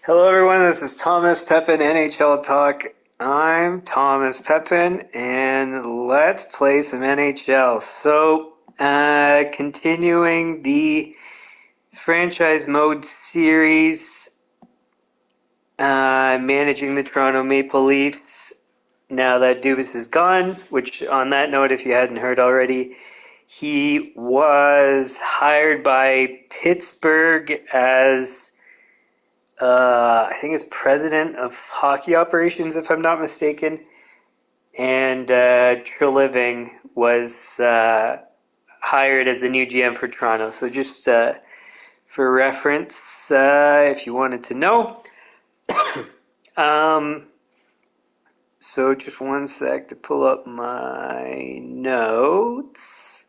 Hello, everyone. This is Thomas Pepin, NHL Talk. I'm Thomas Pepin, and let's play some NHL. So, continuing the franchise mode series, managing the Toronto Maple Leafs. Now that Dubas is gone, which on that note, if you hadn't heard already, he was hired by Pittsburgh as I think it's president of hockey operations, if I'm not mistaken. And Treliving was hired as the new GM for Toronto. So just for reference, if you wanted to know. um, so just one sec to pull up my notes.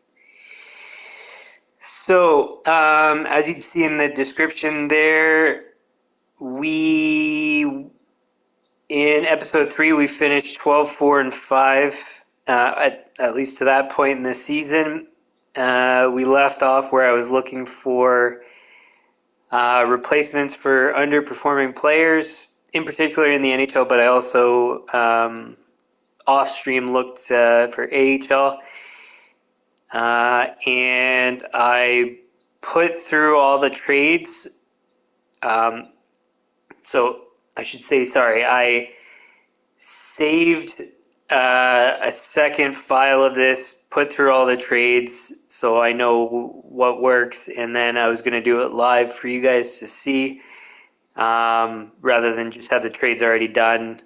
So as you can see in the description there, in episode 3, we finished 12-4-5, at least to that point in the season. We left off where I was looking for replacements for underperforming players, in particular in the NHL, but I also off-stream looked for AHL. And I put through all the trades. So I should say, sorry, I saved a second file of this, put through all the trades so I know what works, and then I was going to do it live for you guys to see rather than just have the trades already done.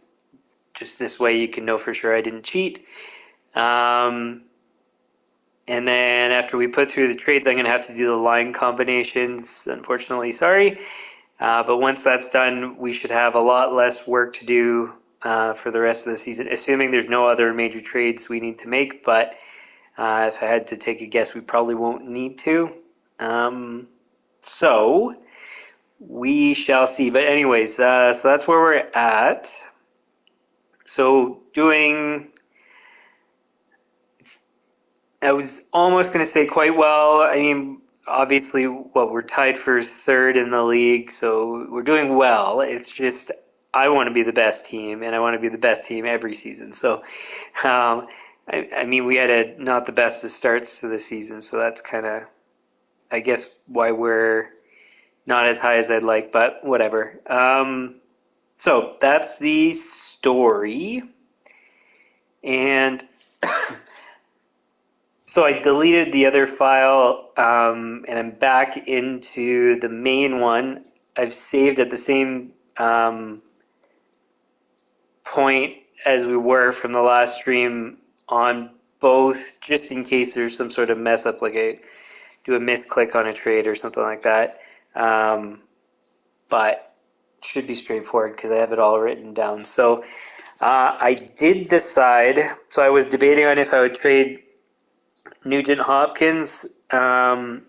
Just this way you can know for sure I didn't cheat. And then after we put through the trades, I'm going to have to do the line combinations, unfortunately, sorry. But once that's done, we should have a lot less work to do for the rest of the season, assuming there's no other major trades we need to make. But if I had to take a guess, we probably won't need to. So we shall see. But anyways, so that's where we're at. So I was almost going to say quite well. I mean, obviously, we're tied for third in the league, so we're doing well. It's just I want to be the best team, and I want to be the best team every season. So, I mean, we had not the best of starts to the season, so that's kind of, I guess, why we're not as high as I'd like, but whatever. So that's the story, and so I deleted the other file, and I'm back into the main one. I've saved at the same point as we were from the last stream on both, just in case there's some sort of mess up, like I do a misclick on a trade or something like that. But it should be straightforward because I have it all written down. So I did decide, so I was debating on if I would trade Nugent Hopkins, and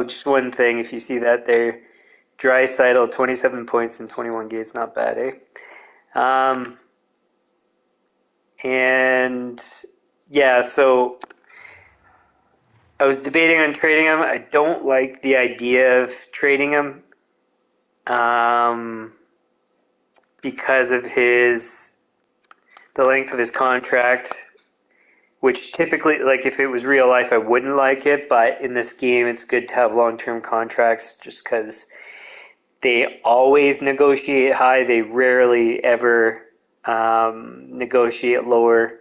just one thing, if you see that there, Draisaitl, 27 points in 21 games, not bad, eh? And yeah, so I was debating on trading him. I don't like the idea of trading him because of the length of his contract, which typically, like if it was real life, I wouldn't like it, but in this game, it's good to have long-term contracts just because they always negotiate high. They rarely ever negotiate lower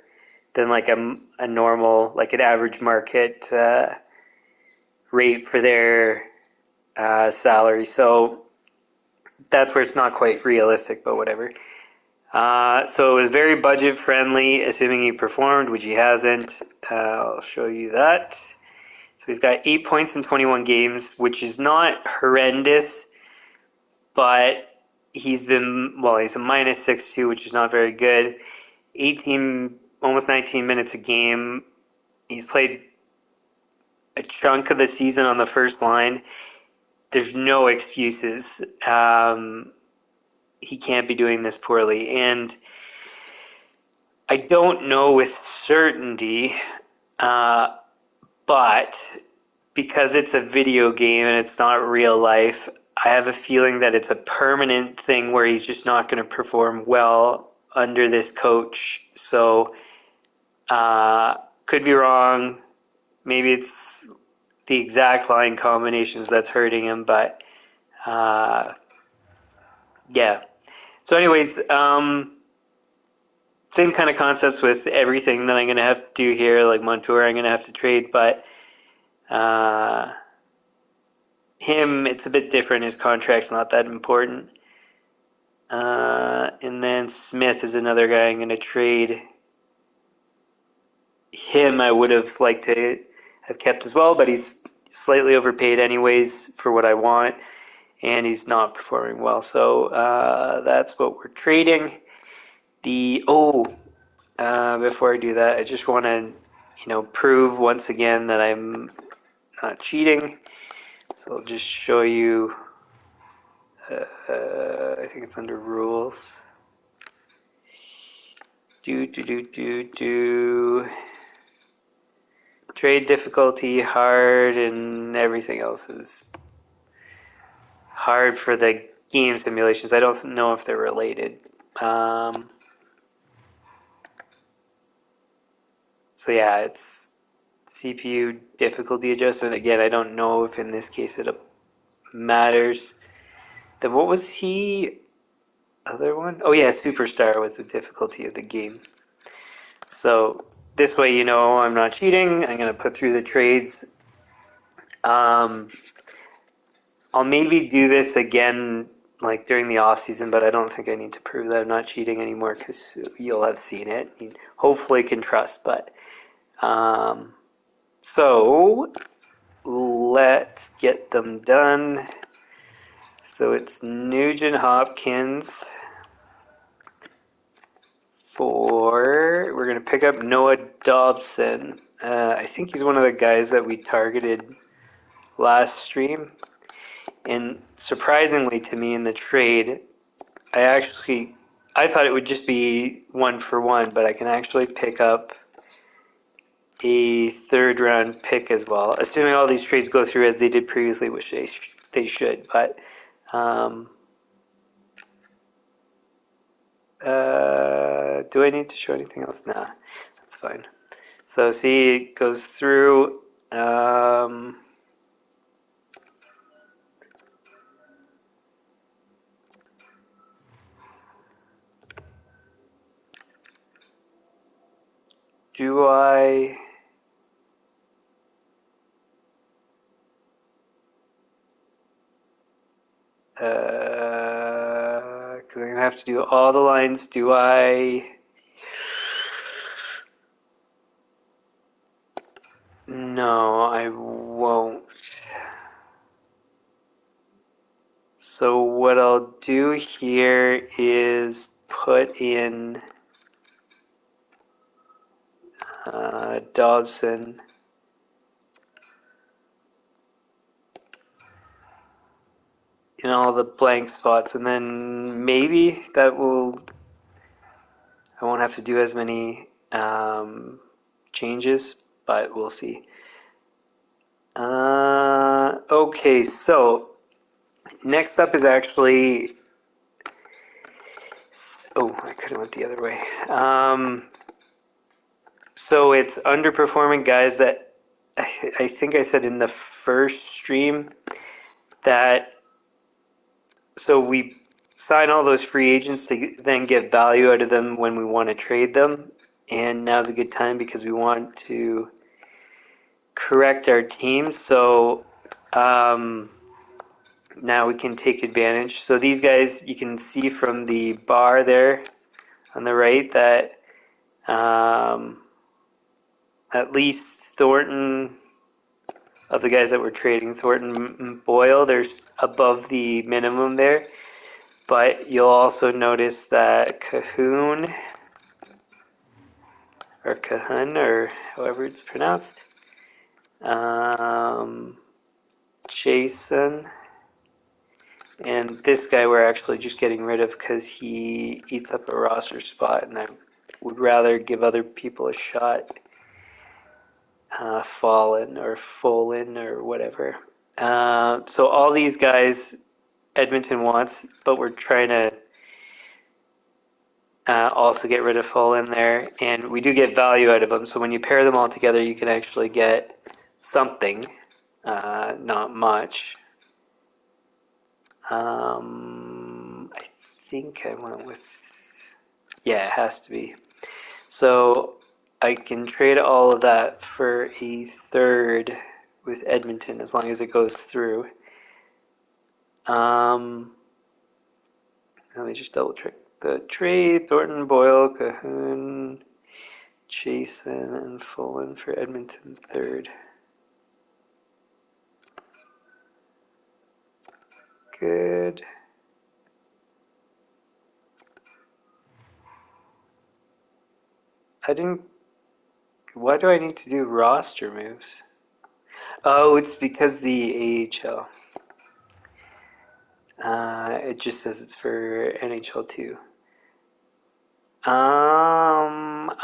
than like a normal, like an average market rate for their salary. So that's where it's not quite realistic, but whatever. So it was very budget friendly, assuming he performed, which he hasn't. I'll show you that. So he's got 8 points in 21 games, which is not horrendous, but he's a minus 6-2, which is not very good. 18, almost 19 minutes a game. He's played a chunk of the season on the first line. There's no excuses. He can't be doing this poorly. And I don't know with certainty, but because it's a video game and it's not real life, I have a feeling that it's a permanent thing where he's just not going to perform well under this coach. So, could be wrong. Maybe it's the exact line combinations that's hurting him, but yeah. So, anyways, same kind of concepts with everything that I'm going to have to do here. Like Montour, I'm going to have to trade, but him, it's a bit different. His contract's not that important. And then Smith is another guy I'm going to trade. Him, I would have liked to have kept as well, but he's slightly overpaid anyways for what I want, and he's not performing well. So that's what we're trading. Before I do that, I just want to, prove once again that I'm not cheating. So I'll just show you. I think it's under rules. Trade difficulty hard, and everything else is hard for the game simulations. I don't know if they're related. So yeah, it's CPU difficulty adjustment. Again, I don't know if in this case it matters. Then what was he? Other one? Oh yeah, Superstar was the difficulty of the game. So this way, I'm not cheating. I'm gonna put through the trades. I'll maybe do this again, like during the off season, but I don't think I need to prove that I'm not cheating anymore because you'll have seen it. You hopefully can trust, but so let's get them done. So it's Nugent Hopkins we're going to pick up Noah Dobson. I think he's one of the guys that we targeted last stream. And surprisingly to me in the trade, I thought it would just be 1-for-1, but I can actually pick up a third round pick as well, assuming all these trades go through as they did previously, which they should. But do I need to show anything else? Nah, that's fine. So see, it goes through. Do I? Because I'm gonna have to do all the lines. Do I? No, I won't. So what I'll do here is put in Dobson. In all the blank spots, and then maybe I won't have to do as many changes, but we'll see. Okay, so next up is actually, I could have went the other way. So it's underperforming guys that I think I said in the first stream that, so we sign all those free agents to then get value out of them when we want to trade them. And now's a good time because we want to correct our team. So now we can take advantage. So these guys, you can see from the bar there on the right that at least Thornton, of the guys that we're trading, Thornton and Boyle, there's above the minimum there. But you'll also notice that Cahoon, or however it's pronounced, Jason, and this guy we're actually just getting rid of because he eats up a roster spot, and I would rather give other people a shot. Fallen or Follin or whatever. So all these guys Edmonton wants, but we're trying to also get rid of Follin there, and we do get value out of them. So when you pair them all together, you can actually get something, not much. I think I went with, yeah, it has to be. So I can trade all of that for a third with Edmonton as long as it goes through. Let me just double check the trade. Thornton, Boyle, Cahoon, Jason, and Fullen for Edmonton third. Good. I didn't. Why do I need to do roster moves? Oh, it's because the AHL. It just says it's for NHL 2.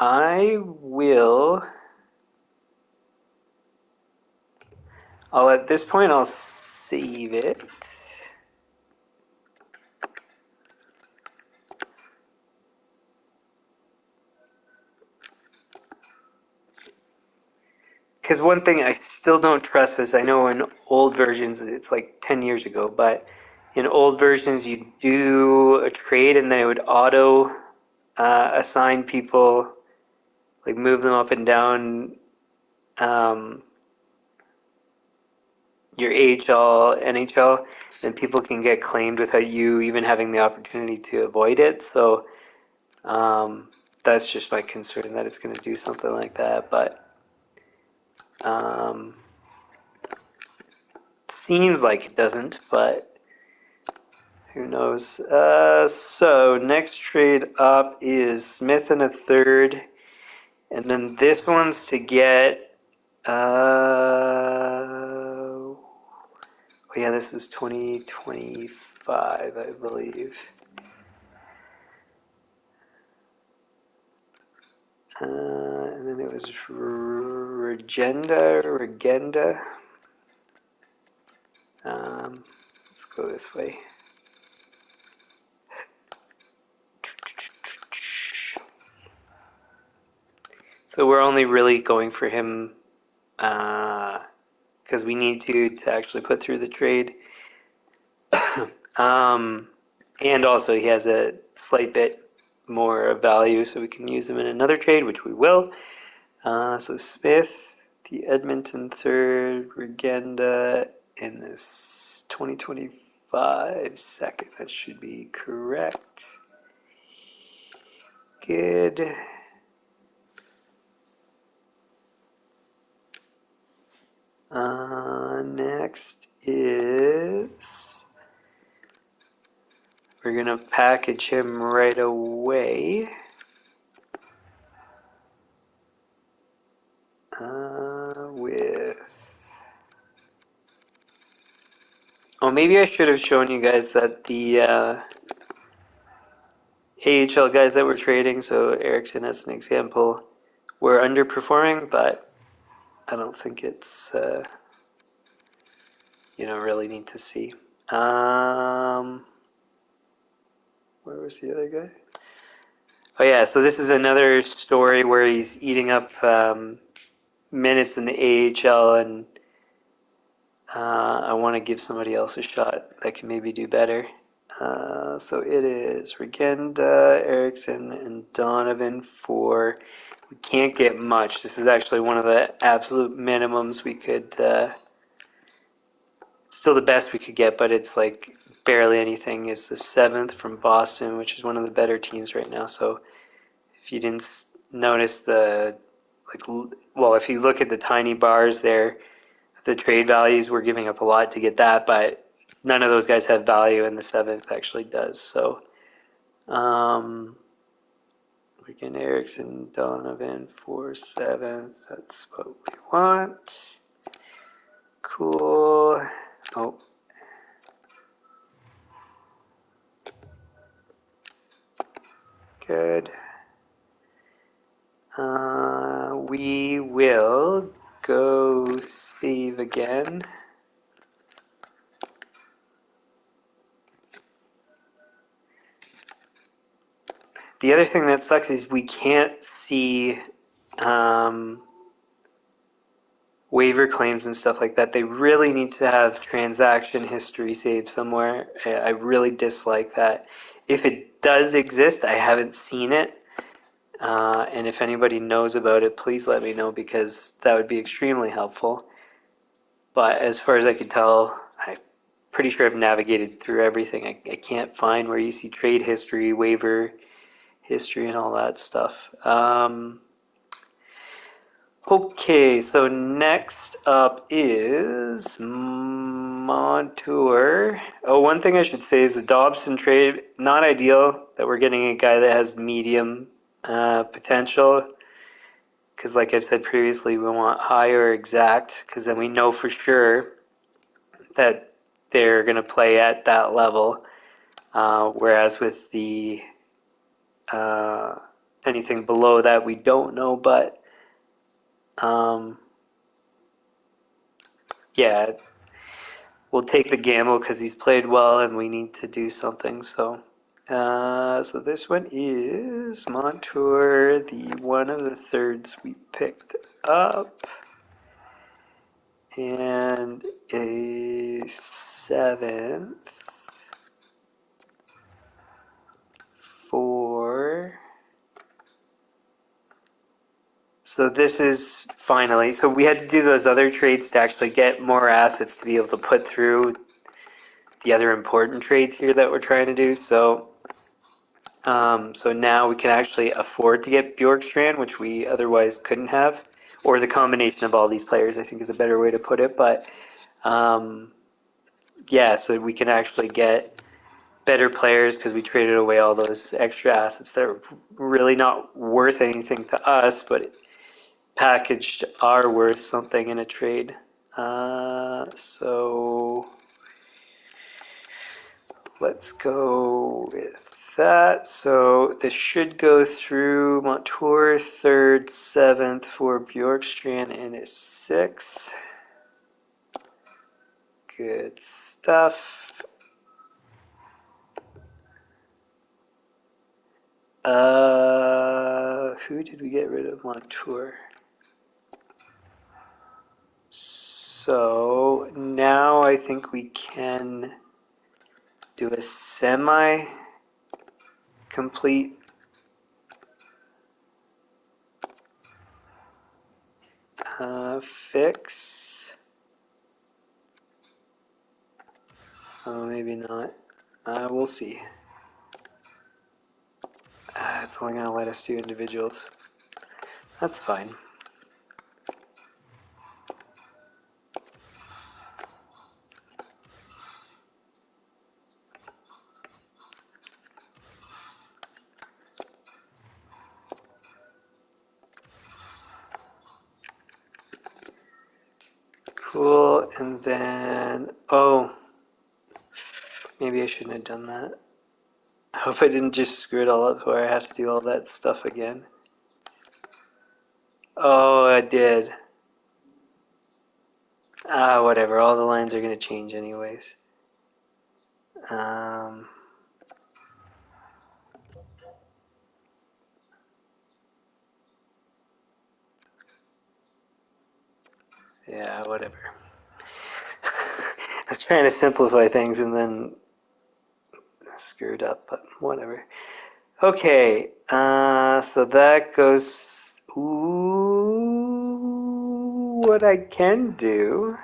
I will. At this point, I'll save it. Because one thing I still don't trust this. I know in old versions it's like 10 years ago, but in old versions you do a trade and then it would auto assign people, like move them up and down your AHL, NHL, and people can get claimed without you even having the opportunity to avoid it. So that's just my concern that it's going to do something like that. But seems like it doesn't, but who knows? So next trade up is Smith and a third, and then this one's to get. Oh yeah, this is 2025, I believe. And then it was Regenda. Let's go this way. So we're only really going for him because we need to actually put through the trade. And also he has a slight bit more value, so we can use him in another trade, which we will. So Smith, the Edmonton third, Regenda, in this 2025 second. That should be correct. Good. Next is we're gonna package him right away. With maybe I should have shown you guys that the AHL guys that we're trading, so Erickson as an example, were underperforming, but I don't think it's really need to see. Where was the other guy? Oh yeah, so this is another story where he's eating up minutes in the AHL, and I want to give somebody else a shot that can maybe do better. So it is Regenda, Erickson, and Donovan for. We can't get much. This is actually one of the absolute minimums we could. Still the best we could get, but it's like barely anything. Is the 7th from Boston, which is one of the better teams right now. So if you didn't notice if you look at the tiny bars there, the trade values, we're giving up a lot to get that, but none of those guys have value, and the 7th actually does. So, Freaking Erickson, Donovan for 7th. That's what we want. Cool. Oh. Good. We will go save again. The other thing that sucks is we can't see waiver claims and stuff like that. They really need to have transaction history saved somewhere. I really dislike that. If it does exist, I haven't seen it. And if anybody knows about it, please let me know, because that would be extremely helpful. But as far as I can tell, I'm pretty sure I've navigated through everything. I can't find where you see trade history, waiver history, and all that stuff. Okay, so next up is Montour. Oh, one thing I should say is the Dobson trade, not ideal that we're getting a guy that has medium potential, because like I've said previously, we want high or exact, because then we know for sure that they're going to play at that level, whereas with the anything below that we don't know, but yeah, we'll take the gamble because he's played well and we need to do something. So this one is Montour, the one of the thirds we picked up, and a 7th for. So this is finally, so we had to do those other trades to actually get more assets to be able to put through the other important trades here that we're trying to do. So now we can actually afford to get Bjorkstrand, which we otherwise couldn't have, or the combination of all these players, I think, is a better way to put it. But yeah, so we can actually get better players because we traded away all those extra assets that are really not worth anything to us, but packaged are worth something in a trade. So let's go with that. So this should go through Montour, 3rd, 7th for Bjorkstrand, and a 6th. Good stuff. Who did we get rid of? Montour. So now I think we can do a semi-complete fix. Oh, maybe not. We'll see. It's only going to let us do individuals. That's fine. Cool, and then, oh, maybe I shouldn't have done that. I hope I didn't just screw it all up where I have to do all that stuff again. Oh, I did. Whatever, all the lines are going to change anyways. Yeah, whatever. I was trying to simplify things and then screwed up, but whatever. Okay, so that goes. Ooh, what I can do,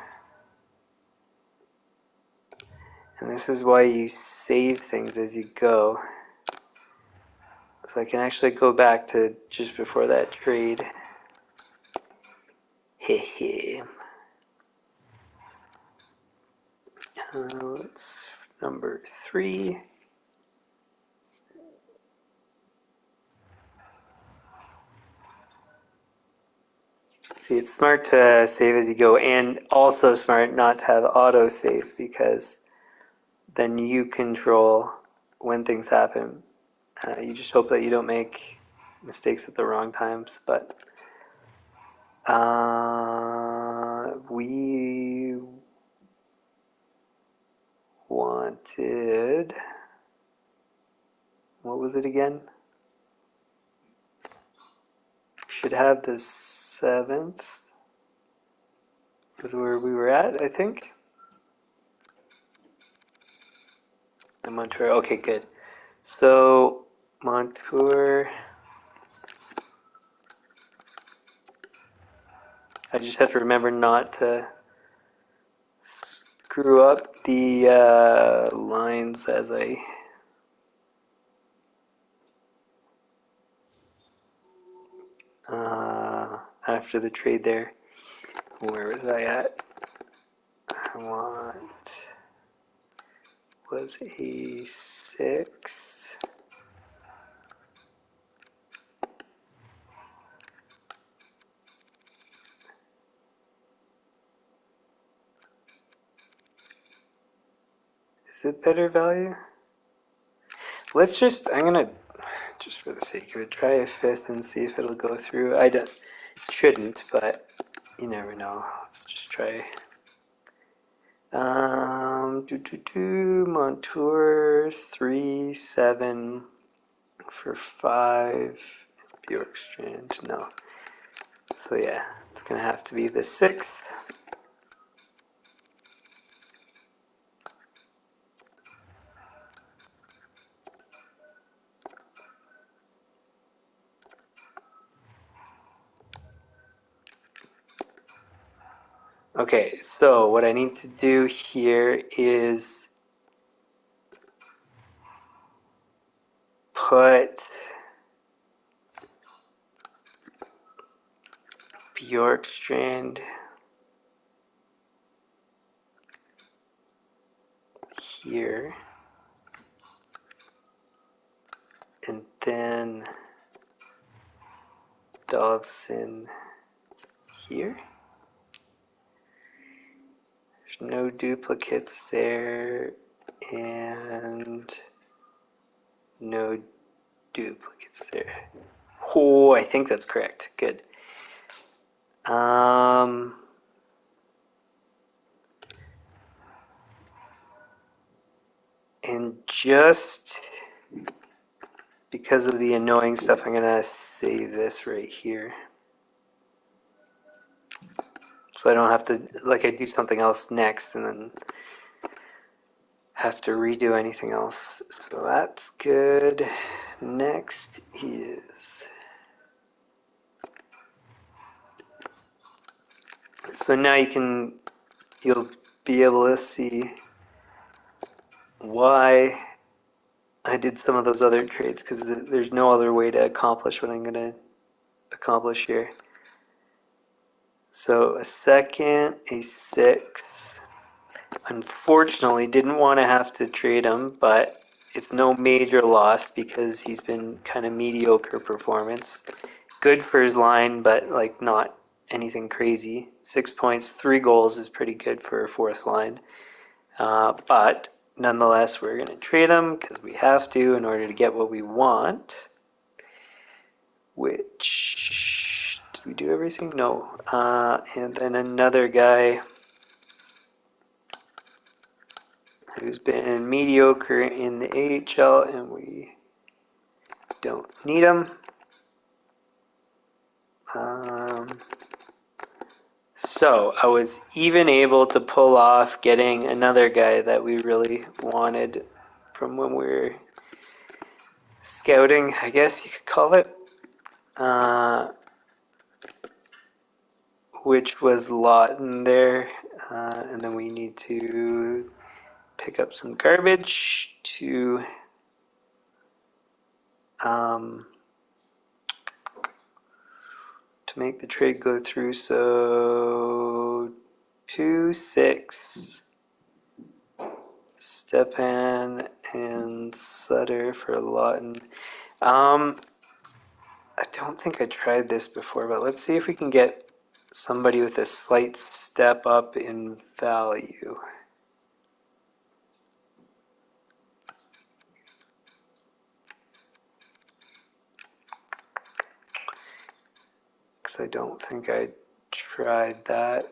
and this is why you save things as you go. So I can actually go back to just before that trade. Hehe. Let's number 3. See, it's smart to save as you go, and also smart not to have auto save, because then you control when things happen. You just hope that you don't make mistakes at the wrong times. But wanted, what was it again? Should have the 7th, is where we were at, I think. And Montour, okay, good. So, Montour, I just have to remember not to screw up the lines as I after the trade there. Where was I at? I was a 6. Is it better value? Let's just, I'm gonna, just for the sake of it, try a 5th and see if it'll go through. Shouldn't, but you never know. Let's just try. Montour 3, 7 for 5. Bjorkstrand, no. So yeah, it's gonna have to be the 6th. Okay, so what I need to do here is put Bjorkstrand here, and then Dawson here. There's no duplicates there, and no duplicates there. Oh, I think that's correct. Good. And just because of the annoying stuff, I'm gonna save this right here. So I don't have to, like, I do something else next and then have to redo anything else. So that's good. Next is, so now you'll be able to see why I did some of those other trades, because there's no other way to accomplish what I'm going to accomplish here. So a 2nd, a 6. Unfortunately, didn't want to have to trade him, but it's no major loss because he's been kind of mediocre performance. Good for his line, but like not anything crazy. 6 points, 3 goals is pretty good for a 4th line. But nonetheless, we're going to trade him because we have to in order to get what we want. Which, did we do everything? No. And then another guy who's been mediocre in the AHL, and we don't need him. So I was even able to pull off getting another guy that we really wanted from when we were scouting, I guess you could call it, which was Lawton there. And then we need to pick up some garbage to make the trade go through. So 2, 6, Stepan and Sutter for Lawton. I don't think I tried this before, but let's see if we can get somebody with a slight step up in value. Because I don't think I tried that.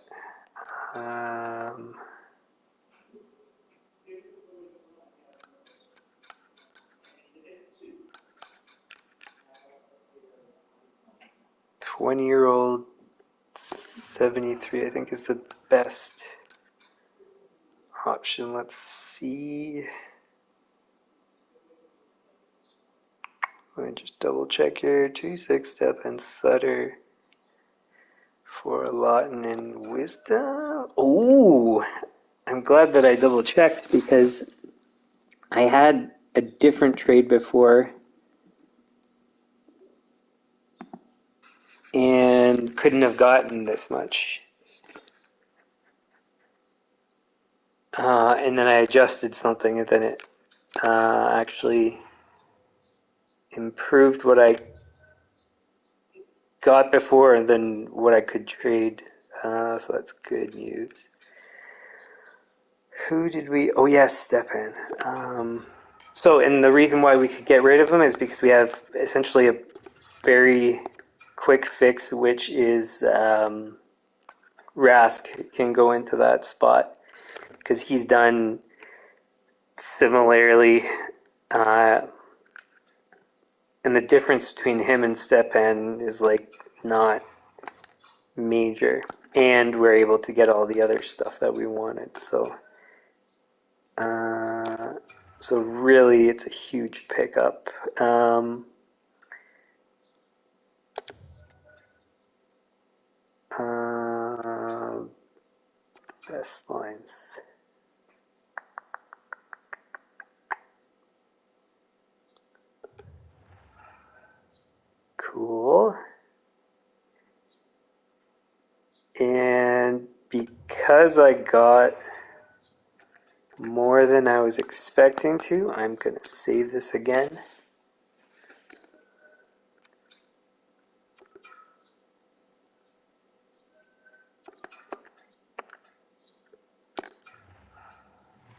20-year-old 73, I think, is the best option. Let's see. Let me just double check here. 2-6 step and Sutter for Lawton and Wisdom. Oh, I'm glad that I double checked because I had a different trade before and couldn't have gotten this much. And then I adjusted something, and then it actually improved what I got before and then what I could trade. So that's good news. Who did we... Oh, yes, Stepan. And the reason why we could get rid of him is because we have essentially a very quick fix, which is Rask can go into that spot because he's done similarly. And the difference between him and Stepan is like not major. And we're able to get all the other stuff that we wanted. So really, it's a huge pickup. Best lines. Cool. And because I got more than I was expecting to, I'm going to save this again.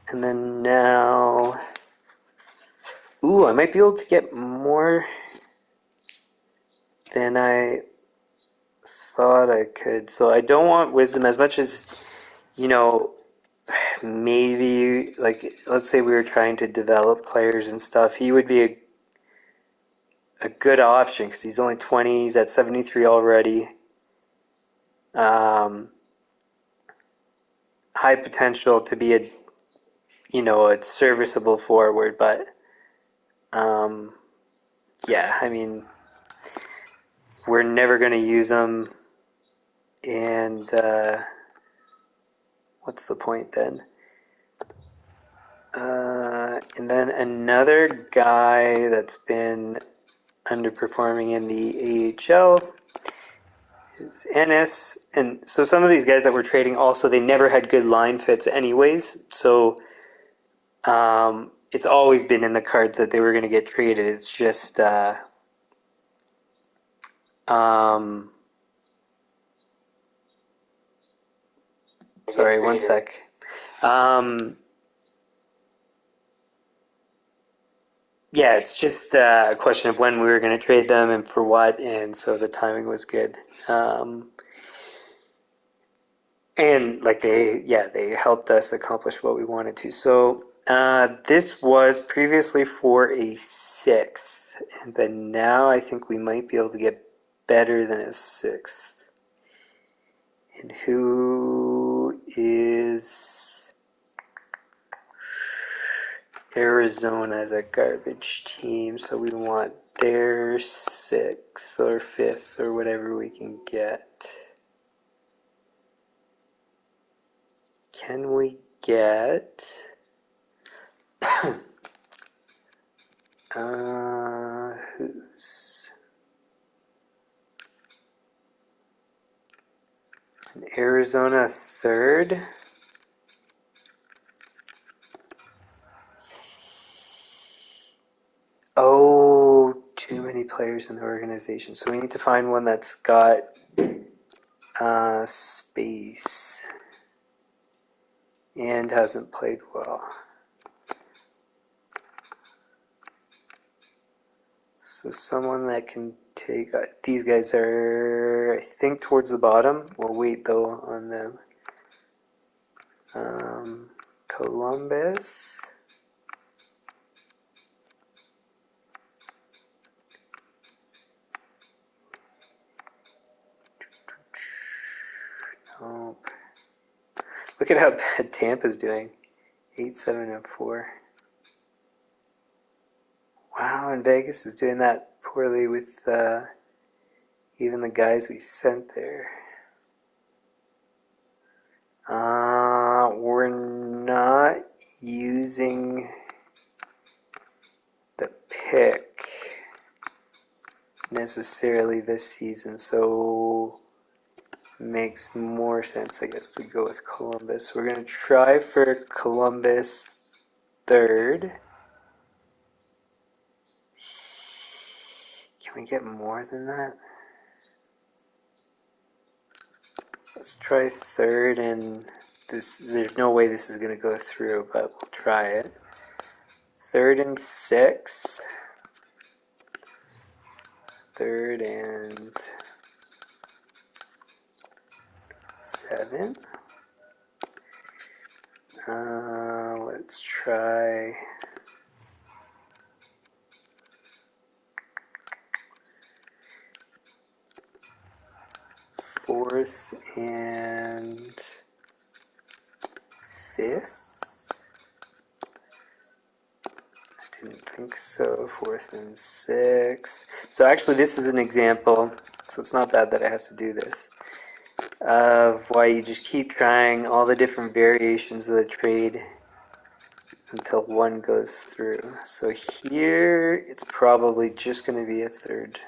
And then now, I might be able to get more than I thought I could. So I don't want Wisdom as much as, maybe, like, let's say we were trying to develop players and stuff. He would be a good option because he's only 20. He's at 73 already. High potential to be a serviceable forward, but yeah, I mean, we're never going to use him, and what's the point then? And then another guy that's been underperforming in the AHL is Ennis, and so some of these guys that we're trading also, they never had good line fits anyways, so it's always been in the cards that they were going to get traded. It's just sorry, one sec. Yeah, it's just a question of when we were going to trade them and for what, and so the timing was good. And like they helped us accomplish what we wanted to. So this was previously for a 6th, and then now I think we might be able to get better than a 6th. And who is... Arizona is a garbage team, so we want their 6th or 5th or whatever we can get. Can we get... who's... an Arizona 3rd? Oh, too many players in the organization. So we need to find one that's got space and hasn't played well. So someone that can take... these guys are, I think, towards the bottom. We'll wait, though, on them. Columbus... Oh, look at how bad Tampa's doing. 8-7-4. Wow, and Vegas is doing that poorly with even the guys we sent there. We're not using the pick necessarily this season, so makes more sense, I guess, to go with Columbus. We're going to try for Columbus third. Can we get more than that? Let's try third, and there's no way this is going to go through, but we'll try it. 3rd and 6. 3rd and 7. Let's try 4th and 5th. I didn't think so. 4th and 6th. So actually this is an example, so it's not bad that I have to do this, of why you just keep trying all the different variations of the trade until one goes through. So here it's probably just going to be a 3rd,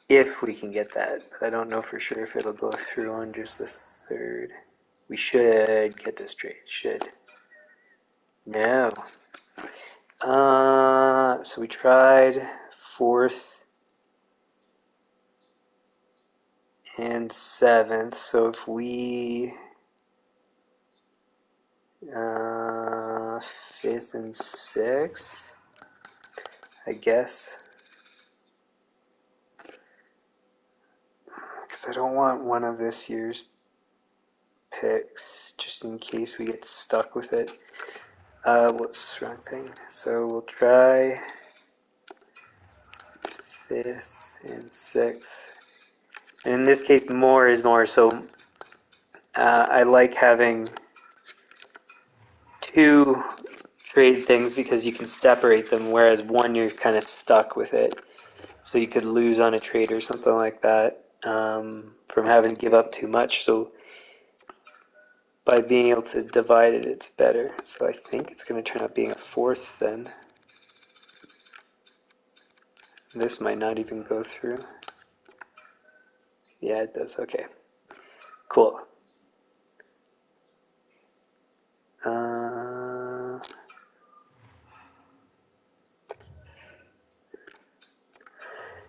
if we can get that. But I don't know for sure if it'll go through on just the 3rd. We should get this trade. Should. No. So we tried 4th and 7th. So if we 5th and 6th, I guess. Because I don't want one of this year's picks, just in case we get stuck with it. Whoops, wrong thing. So we'll try 5th and 6th. And in this case, more is more. So I like having 2 trade things because you can separate them, whereas one you're kind of stuck with it. So you could lose on a trade or something like that from having to give up too much. So by being able to divide it, it's better. So I think it's going to turn out being a 4th then. This might not even go through. Yeah, it does. Okay. Cool.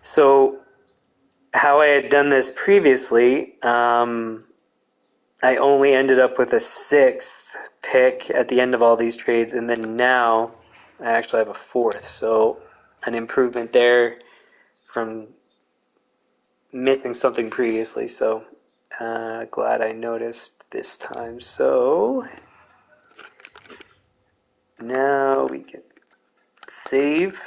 So how I had done this previously, I only ended up with a 6th pick at the end of all these trades, and then now I actually have a 4th. So an improvement there from missing something previously. So glad I noticed this time. So now we can save.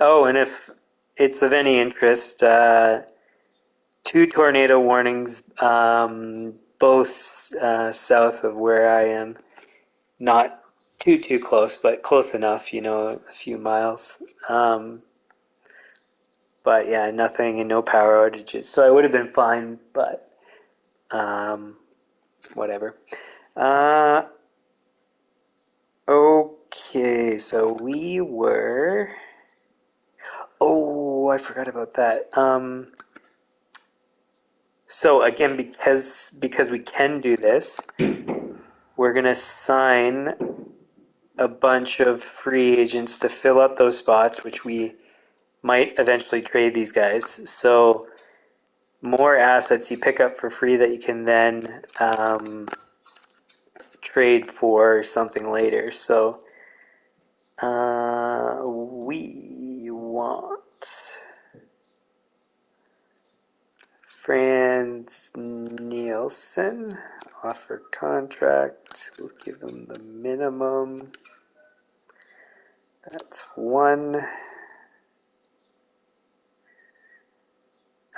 Oh, and if it's of any interest, 2 tornado warnings, both south of where I am. Not too close, but close enough, a few miles. But yeah, nothing and no power outages. So I would have been fine, but whatever. Okay, so we were... Oh, I forgot about that. So again, because we can do this, we're going to sign a bunch of free agents to fill up those spots, which we might eventually trade these guys. So more assets you pick up for free that you can then trade for something later. So we want Franz Nielsen, offer contract. We'll give him the minimum. That's one.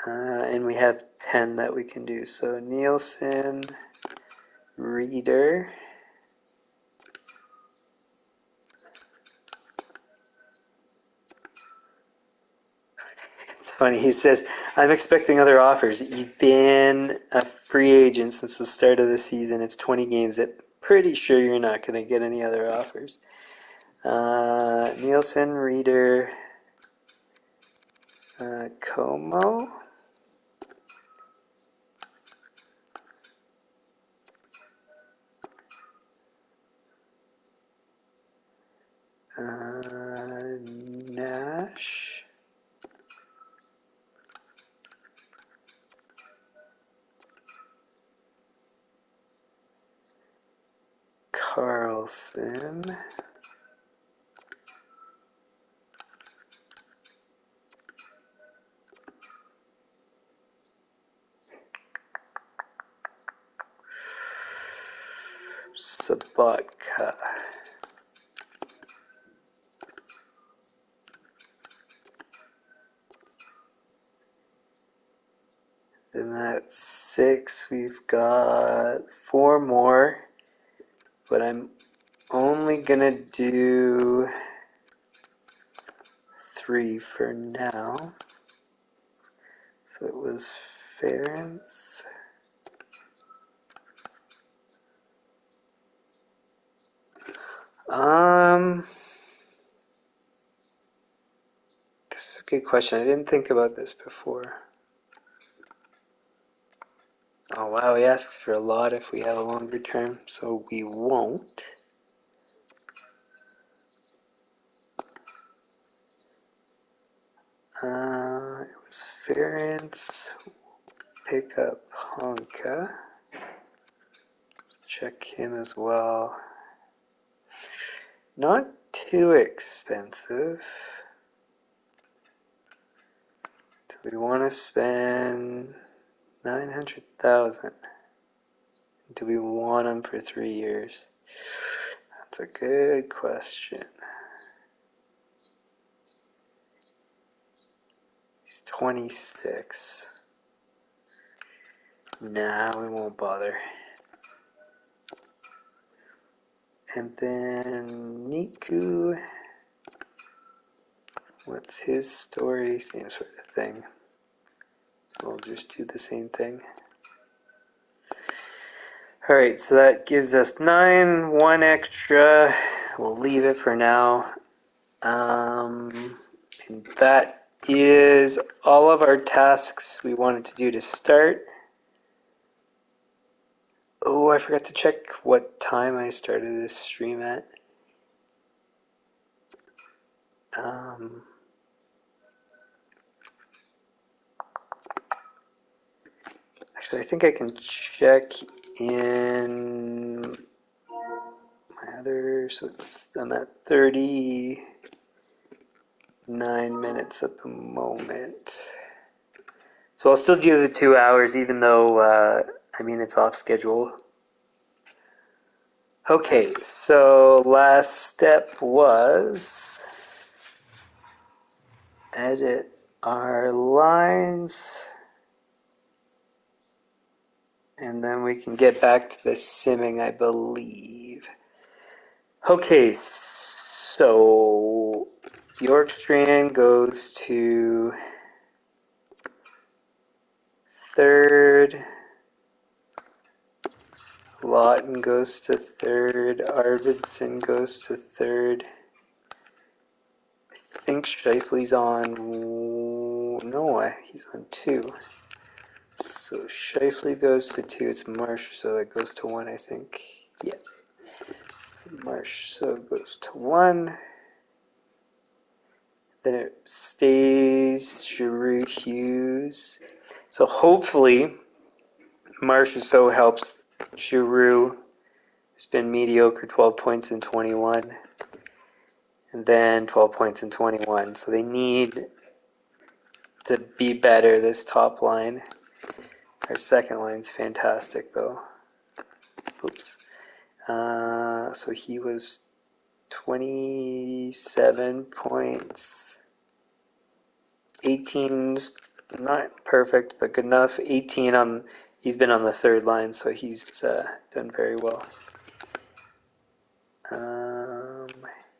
And we have 10 that we can do. So Nielsen, Reader. It's funny, he says, I'm expecting other offers. You've been a free agent since the start of the season. It's 20 games. I'm pretty sure you're not going to get any other offers. Nielsen, Reader, Como. Nash. Carlson. Sabatka. Then that's 6. We've got 4 more. But I'm only gonna do 3 for now. So it was Ference. This is a good question. I didn't think about this before. Oh wow, he asks for a lot if we have a longer term, so we won't. It was Ference. Pick up Honka. Check him as well. Not too expensive. Do we want to spend 900,000? Do we want him for 3 years? That's a good question. He's 26. Nah, we won't bother. And then Niku. What's his story? Same sort of thing. So we'll just do the same thing. Alright, so that gives us 9, 1 extra. We'll leave it for now. And that is all of our tasks we wanted to do to start. Oh, I forgot to check what time I started this stream at. Actually, I think I can check in my other, so I'm at 39 minutes at the moment. So I'll still do the 2 hours, even though, it's off schedule. Okay, so last step was edit our lines. And then we can get back to the simming, I believe. Okay, so Bjorkstrand goes to 3rd. Lawton goes to 3rd. Arvidsson goes to 3rd. I think Scheifele's on... No, he's on 2. So Scheifele goes to 2. It's Marsh, so that goes to 1, I think. Yeah. So Marsh, so goes to 1. Then it stays Giroux Hughes. So hopefully Marchessault helps Giroux, who's been mediocre, 12 points in 21. And then 12 points in 21. So they need to be better, this top line. Our second line's fantastic, though. Oops. So he was 27 points. 18's not perfect, but good enough. 18 on, he's been on the third line, so he's done very well.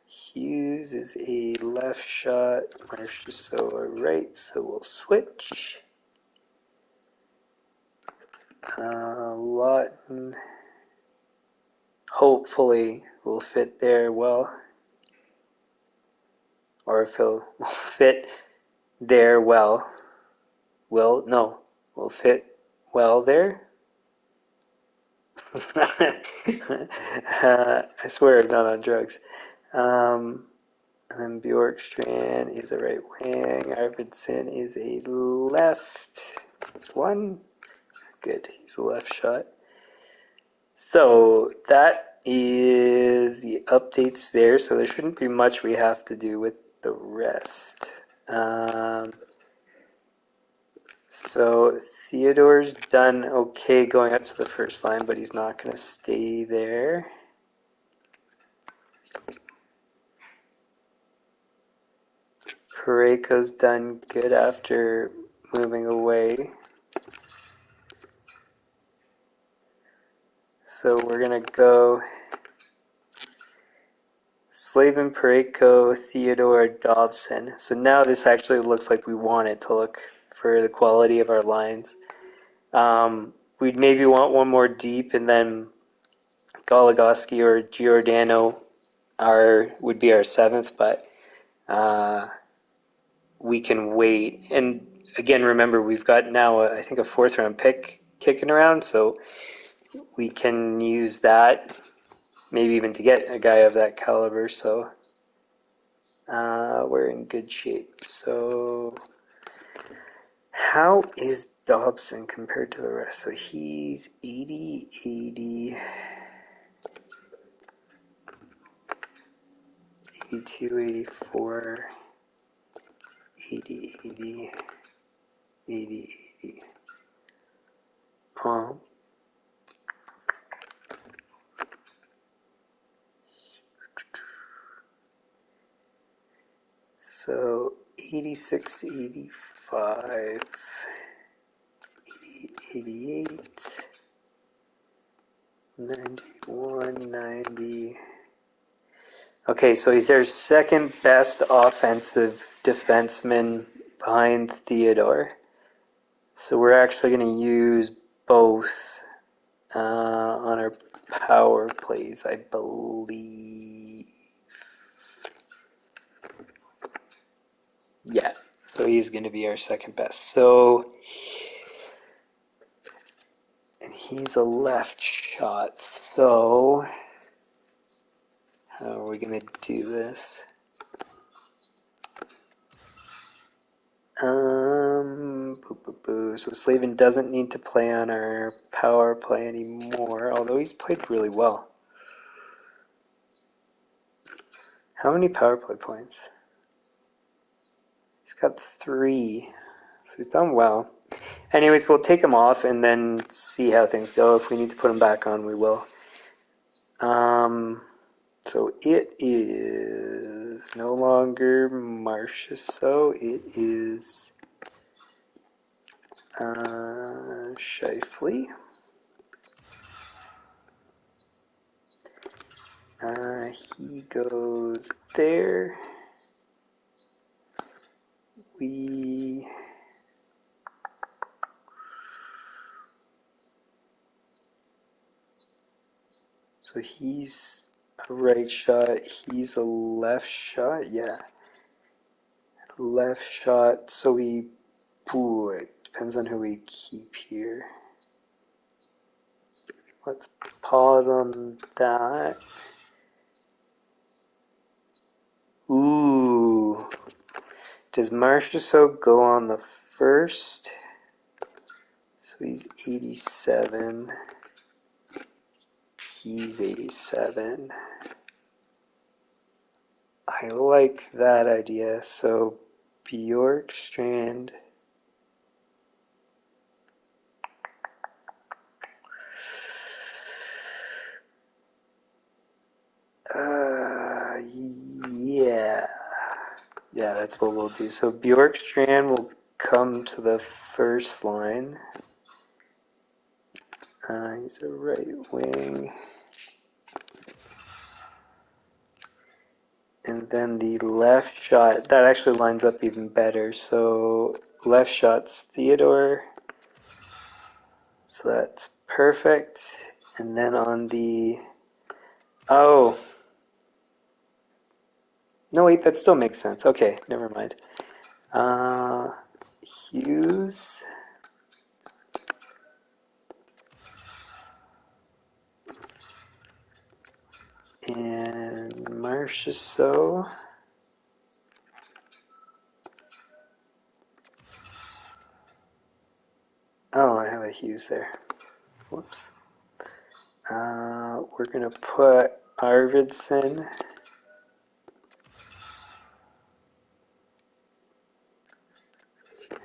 Hughes is a left shot, Marchessault a right, so we'll switch. Lawton hopefully will fit there well, or if he'll fit there well, will fit well there. I swear I'm not on drugs. And then Bjorkstrand is a right wing. Arvidsson is a left. It's one. Good. He's a left shot. So that is the updates there. So there shouldn't be much we have to do with the rest. So Theodore's done okay going up to the first line, but he's not going to stay there. Parayko's done good after moving away. So we're going to go Slavin, Parayko, Theodore, Dobson. So now this actually looks like we want it to look for the quality of our lines. We'd maybe want one more deep, and then Goligoski or Giordano would be our seventh, but we can wait. And again, remember, we've got now, I think, a fourth round pick kicking around, so we can use that, maybe even to get a guy of that caliber. So we're in good shape. So how is Dobson compared to the rest? So he's 80, 80, 82, 84, 80, 80, 80, 80. So 86 to 85, 88, 91, 90. Okay, so he's our second best offensive defenseman behind Theodore. So we're actually going to use both on our power plays, I believe. Yeah, so he's going to be our second best. So, and he's a left shot. So, how are we going to do this? So Slavin doesn't need to play on our power play anymore, although he's played really well. How many power play points? He's got 3, so he's done well. Anyways, we'll take him off and then see how things go. If we need to put him back on, we will. So it is no longer Marchessault. It is Scheifele. He goes there. So he's a right shot. He's a left shot. Yeah. Left shot. So it depends on who we keep here. Let's pause on that. Ooh. Does Marchessault go on the first? So he's 87. He's 87. I like that idea. So Bjorkstrand. Yeah. Yeah, that's what we'll do. So Bjorkstrand will come to the first line. He's a right wing. And then the left shot, that actually lines up even better. So left shot's Theodore. So that's perfect. And then on the... Oh. No, wait, that still makes sense. Okay, never mind. Hughes. And Marchessault. Oh, I have a Hughes there. Whoops. We're going to put Arvidsson.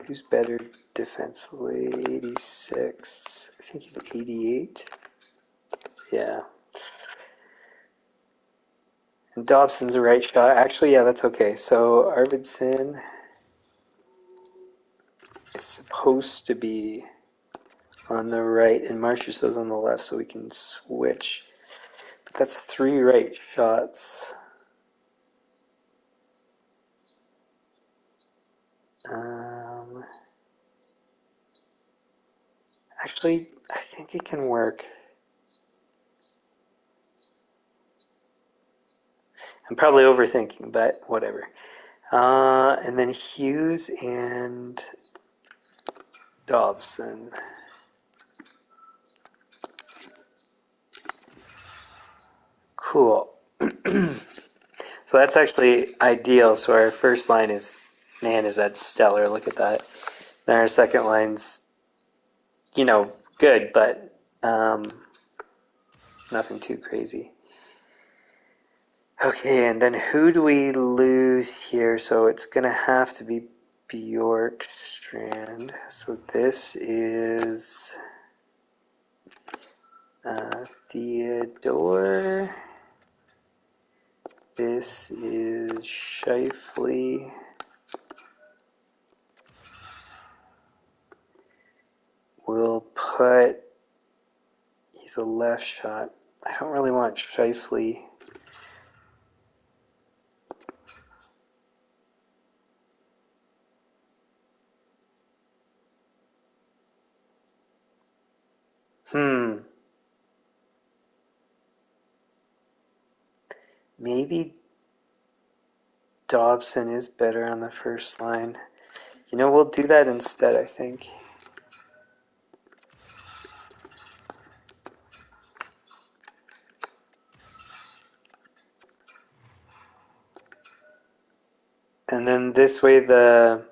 Who's better defensively? 86. I think he's 88. Yeah. And Dobson's a right shot. Actually, yeah, that's okay. So Arvidsson is supposed to be on the right and Marchessault's on the left, so we can switch. But that's 3 right shots. Actually, I think it can work. I'm probably overthinking, but whatever. And then Hughes and Dobson. Cool. So that's actually ideal. So our first line is, man, is that stellar. Look at that. Then our second line's, good, but nothing too crazy. Okay, and then who do we lose here? So it's going to have to be Bjorkstrand. So this is Theodore. This is Scheifele. We'll put, he's a left shot. I don't really want Scheifele. Maybe Dobson is better on the first line. We'll do that instead, I think. And then this way the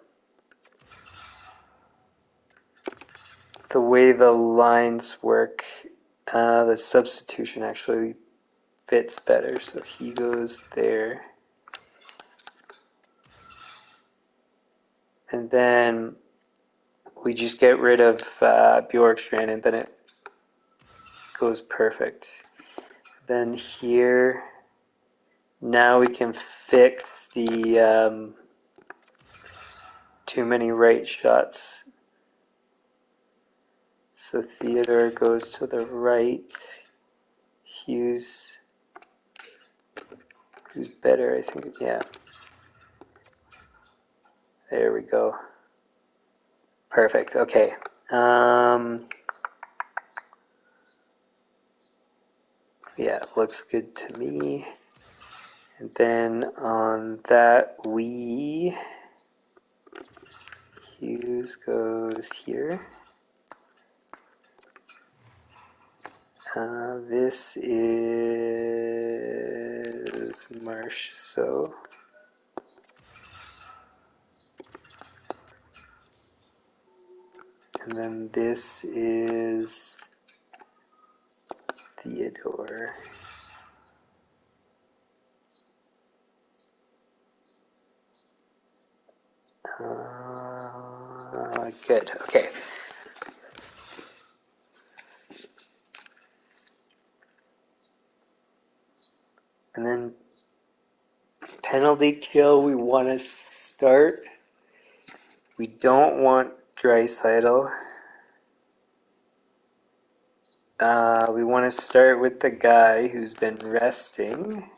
way the lines work, the substitution actually fits better. So he goes there. And then we just get rid of Bjorkstrand and then it goes perfect. Then here, now we can fix the too many right shots. So Theodore goes to the right. Hughes, who's better, I think, yeah. There we go. Perfect, okay. Yeah, looks good to me. And then on that, Hughes goes here. This is Marchessault. And then this is Theodore. Good, okay. And then penalty kill we want to start. We don't want Draisaitl. We want to start with the guy who's been resting.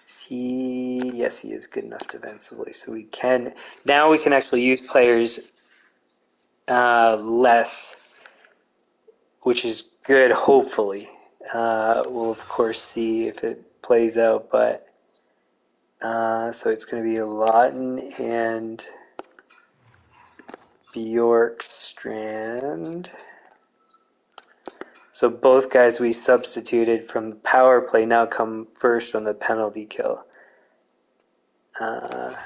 Is he? Yes, he is good enough defensively. So we can actually use players less, which is good. Hopefully, we'll of course see if it plays out. But so it's going to be Lawton and Bjorkstrand. So both guys we substituted from the power play now come first on the penalty kill. That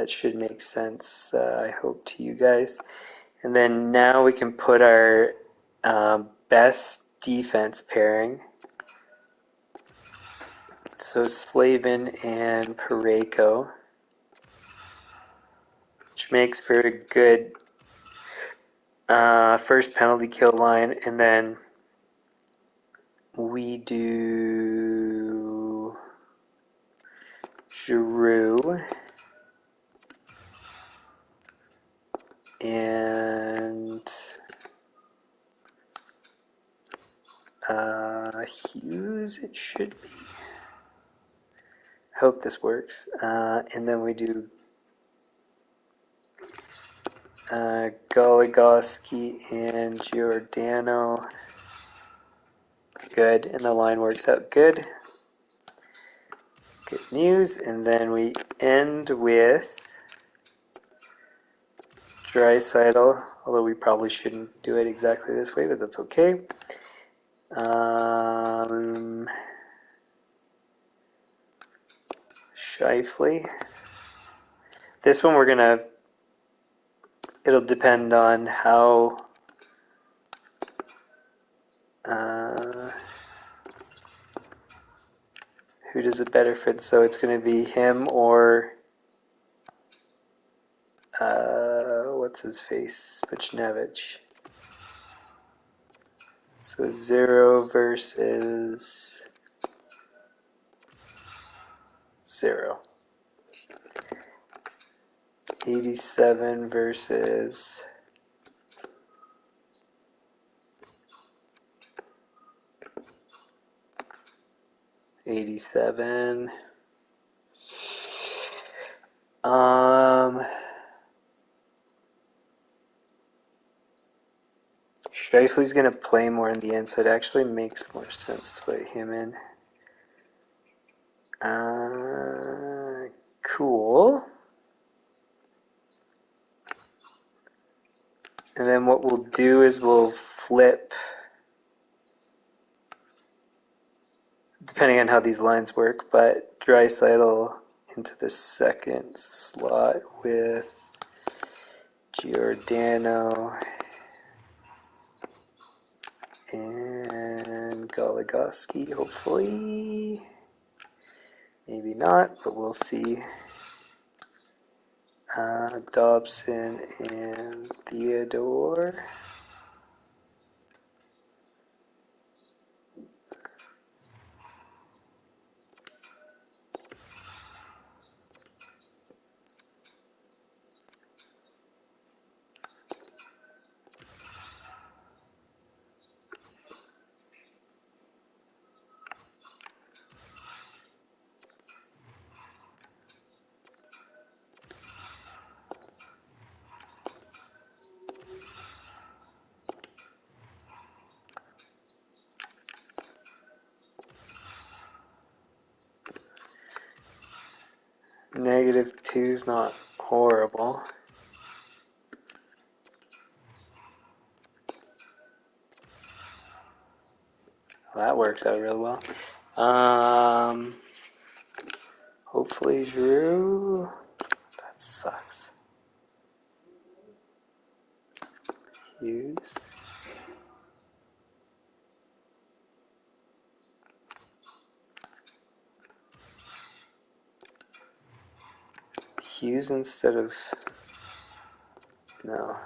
should make sense, I hope, to you guys. And then now we can put our best defense pairing. So Slavin and Parayko, which makes for a good first penalty kill line. And then we do Giroux and Hughes, it should be. I hope this works. And then we do Goligoski and Giordano. Good, and the line works out good. Good news. And then we end with Draisaitl, although we probably shouldn't do it exactly this way, but that's okay. Scheifele. This one it'll depend on how who does it better fit. So it's going to be him or what's his face, Buchnevich. So 0 versus 0. 87 versus 87. Scheifele's going to play more in the end, so it actually makes more sense to put him in. Cool. And then what we'll do is we'll flip, depending on how these lines work, but Draisaitl into the second slot with Giordano and Goligoski, hopefully. Maybe not, but we'll see. Dobson and Theodore. -2 is not horrible. Well, that works out real well. Hopefully Giroux. That sucks. Hughes. Hughes instead of... No.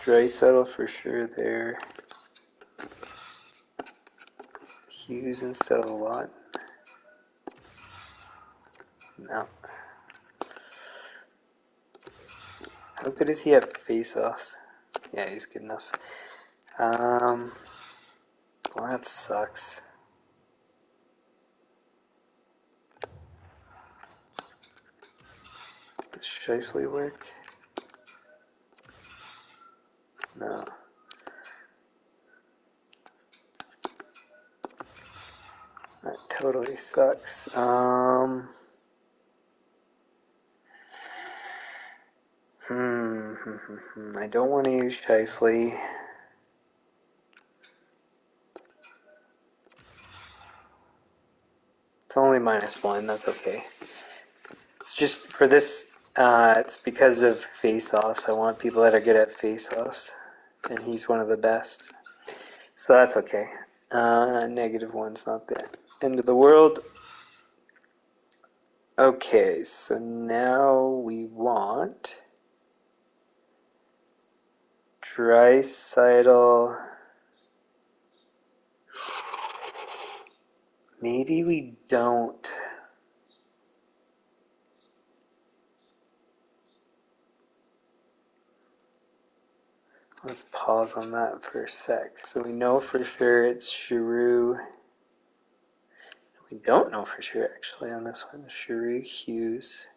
Draisaitl for sure there. Hughes instead of Watt. No. How good is he at face-offs? Yeah, he's good enough. Well, that sucks. Does Shifley work? No. That totally sucks. I don't want to use Shifley. It's only -1, that's okay. It's just for this, it's because of face-offs. I want people that are good at face-offs, and he's one of the best. So that's okay. -1's not the end of the world. Okay, so now we want Draisaitl. Maybe we don't. Let's pause on that for a sec. So we know for sure it's Giroux. We don't know for sure actually on this one. Giroux, Hughes.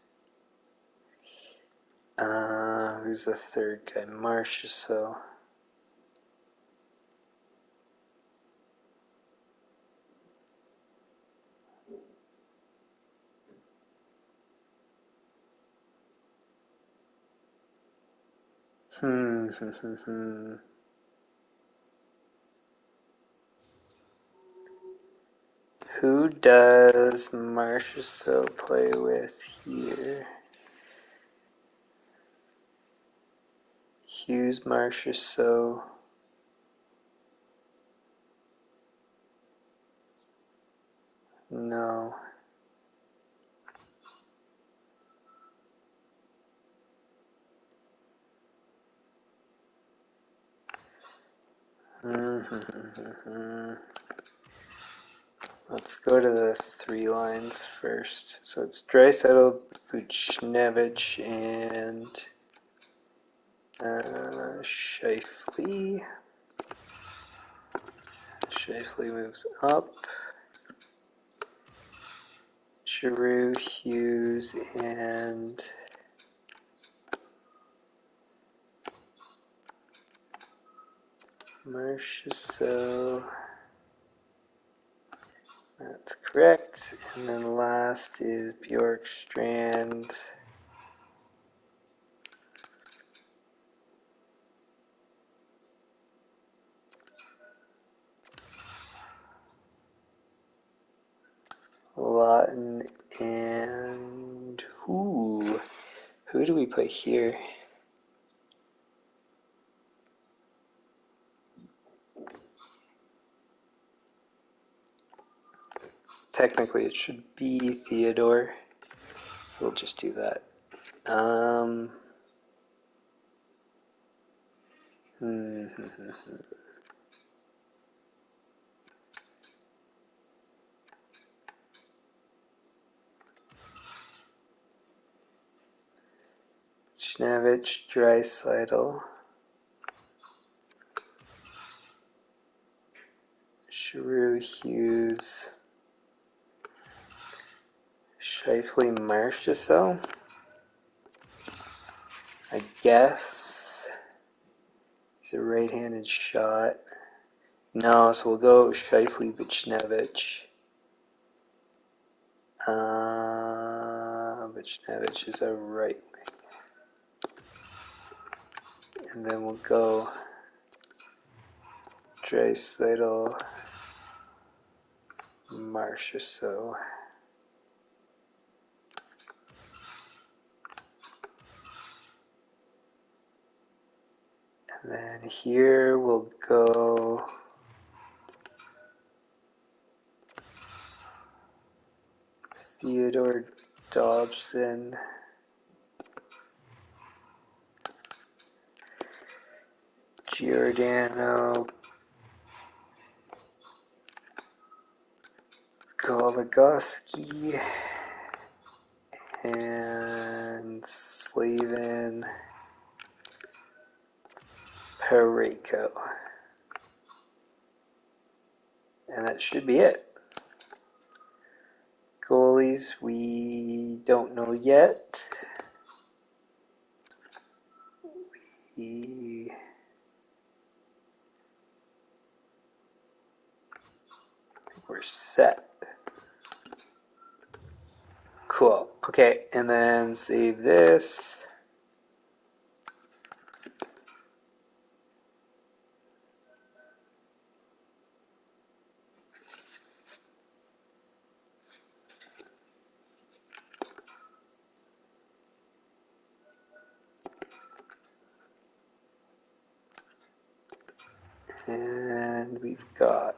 Who's the third guy? Marchessault. Who does Marchessault play with here? Hughes, Marchessault. No. Let's go to the 3 lines first. So it's Draisaitl, Buchnevich, and Shifley. Shifley moves up. Giroux, Hughes, and Marchessault. That's correct. And then last is Bjorkstrand. Lawton, and who do we put here? Technically it should be Theodore, so we'll just do that. Buchnevich, Draisaitl, Giroux, Hughes, Shifley, Marchessault. I guess he's a right-handed shot. No, so we'll go Shifley, Buchnevich. Buchnevich is a right wing. And then we'll go Draisaitl, Marchessault. And then here we'll go Theodore Dobson, Giordano Goligoski, and Slavin, Parayko. And that should be it. Goalies, we don't know yet. I think we're set. Cool. Okay, and then save this. And we've got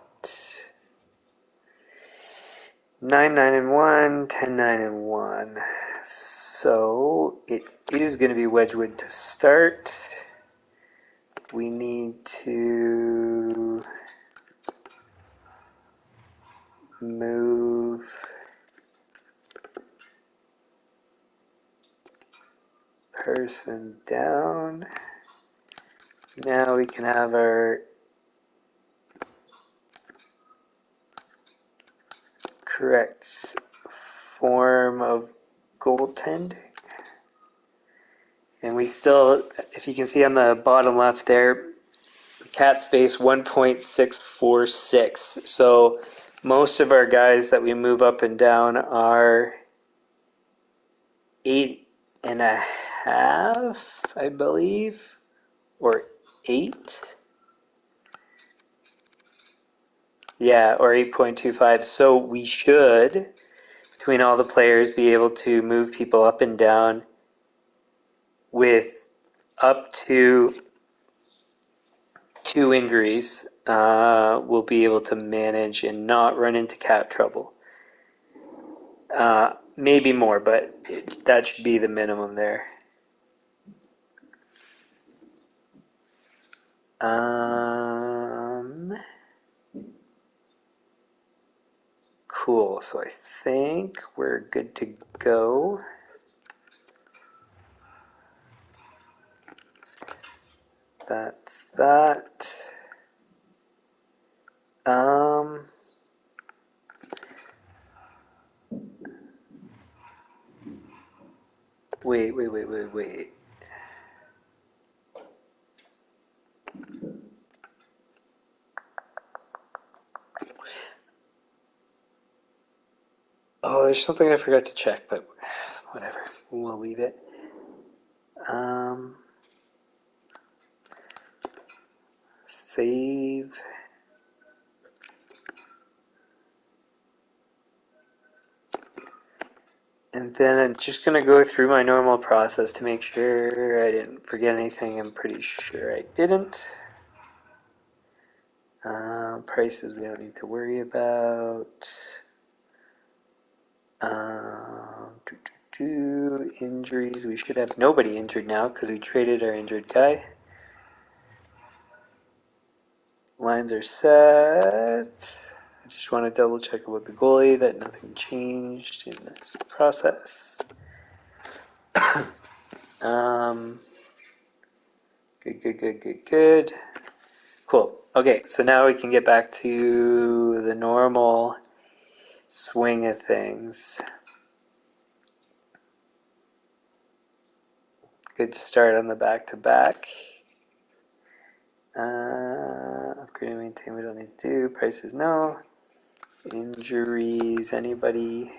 9-9-1, 10-9-1. So it is going to be Wedgwood to start. We need to move person down. Now we can have our correct form of goaltending. And we still, if you can see on the bottom left there, cap space 1.646. So most of our guys that we move up and down are 8.5, I believe, or 8. Yeah, or 8.25. So we should, between all the players, be able to move people up and down with up to 2 injuries. We'll be able to manage and not run into cap trouble. Maybe more, but that should be the minimum there. Cool, so I think we're good to go. That's that. Wait. Oh, there's something I forgot to check, but whatever. We'll leave it. Save. And then I'm just going to go through my normal process to make sure I didn't forget anything. I'm pretty sure I didn't. Prices we don't need to worry about. Injuries, we should have nobody injured now because we traded our injured guy. Lines are set. I just want to double check about the goalie that nothing changed in this process. Good. Cool. Okay, so now we can get back to the normal swing of things. Good start on the back-to-back. Upgrade and maintain we don't need to do. Prices, no. Injuries, anybody?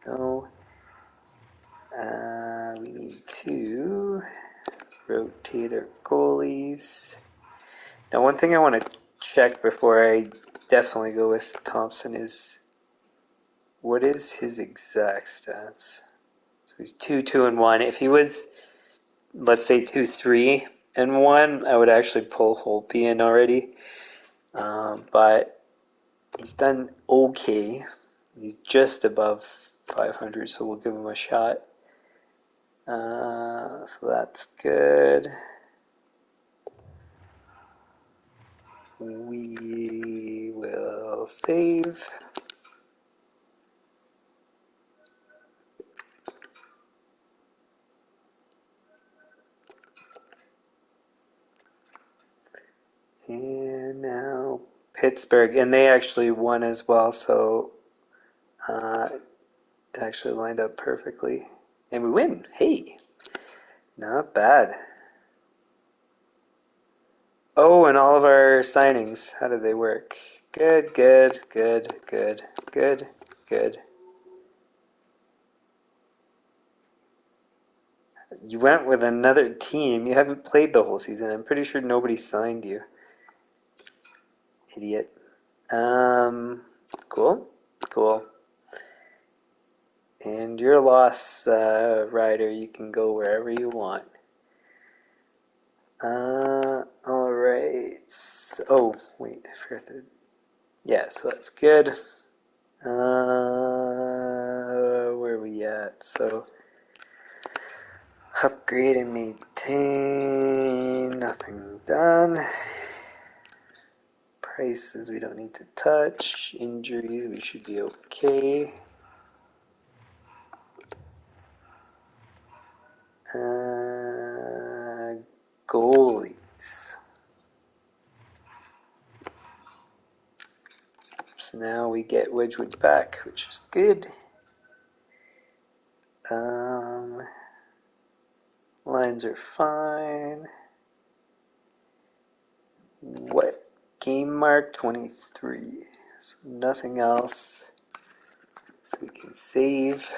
No. We need to rotate our goalies. Now, one thing I want to check before I definitely go with Thompson is, what is his exact stats? So he's 2-2-1. If he was, let's say 2-3-1, I would actually pull Holtby in already. But he's done okay. He's just above 500, so we'll give him a shot. So that's good. We will save. And now Pittsburgh, and they actually won as well, so it actually lined up perfectly. And we win. Hey, not bad. Oh, and all of our signings, how did they work? Good, good, good, good, good, good. You went with another team. You haven't played the whole season. I'm pretty sure nobody signed you. Idiot. Cool, cool. And your loss, Ryder, you can go wherever you want. All right. Oh, wait, I forgot to. Yeah, so that's good. Where are we at? So, upgrade and maintain. Nothing done. Prices we don't need to touch. Injuries we should be okay. Goalies. So now we get Wedgwood back, which is good. Lines are fine. What? Game mark 23. So nothing else. So we can save.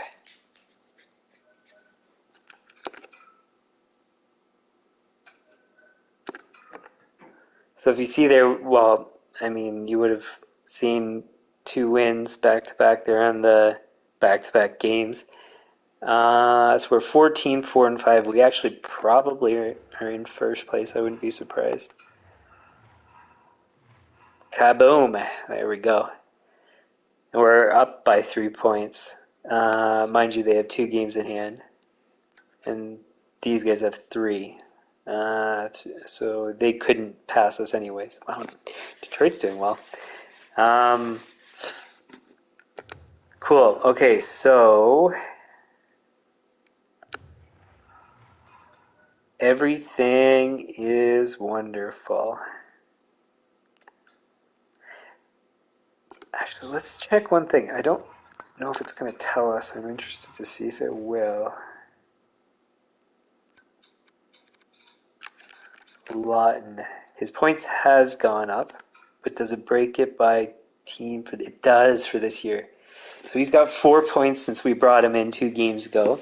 So if you see there, well, I mean, you would have seen 2 wins back to back there on the back-to-back games. So we're 14, 4, and 5. We actually probably are in first place. I wouldn't be surprised. Kaboom! There we go. And we're up by 3 points. Mind you, they have 2 games in hand, and these guys have 3. So they couldn't pass us anyways. Wow, Detroit's doing well. Cool. Okay, so everything is wonderful. Actually, let's check one thing. I don't know if it's going to tell us. I'm interested to see if it will. Lawton. His points has gone up, but does it break it by team? It does for this year. So he's got 4 points since we brought him in 2 games ago.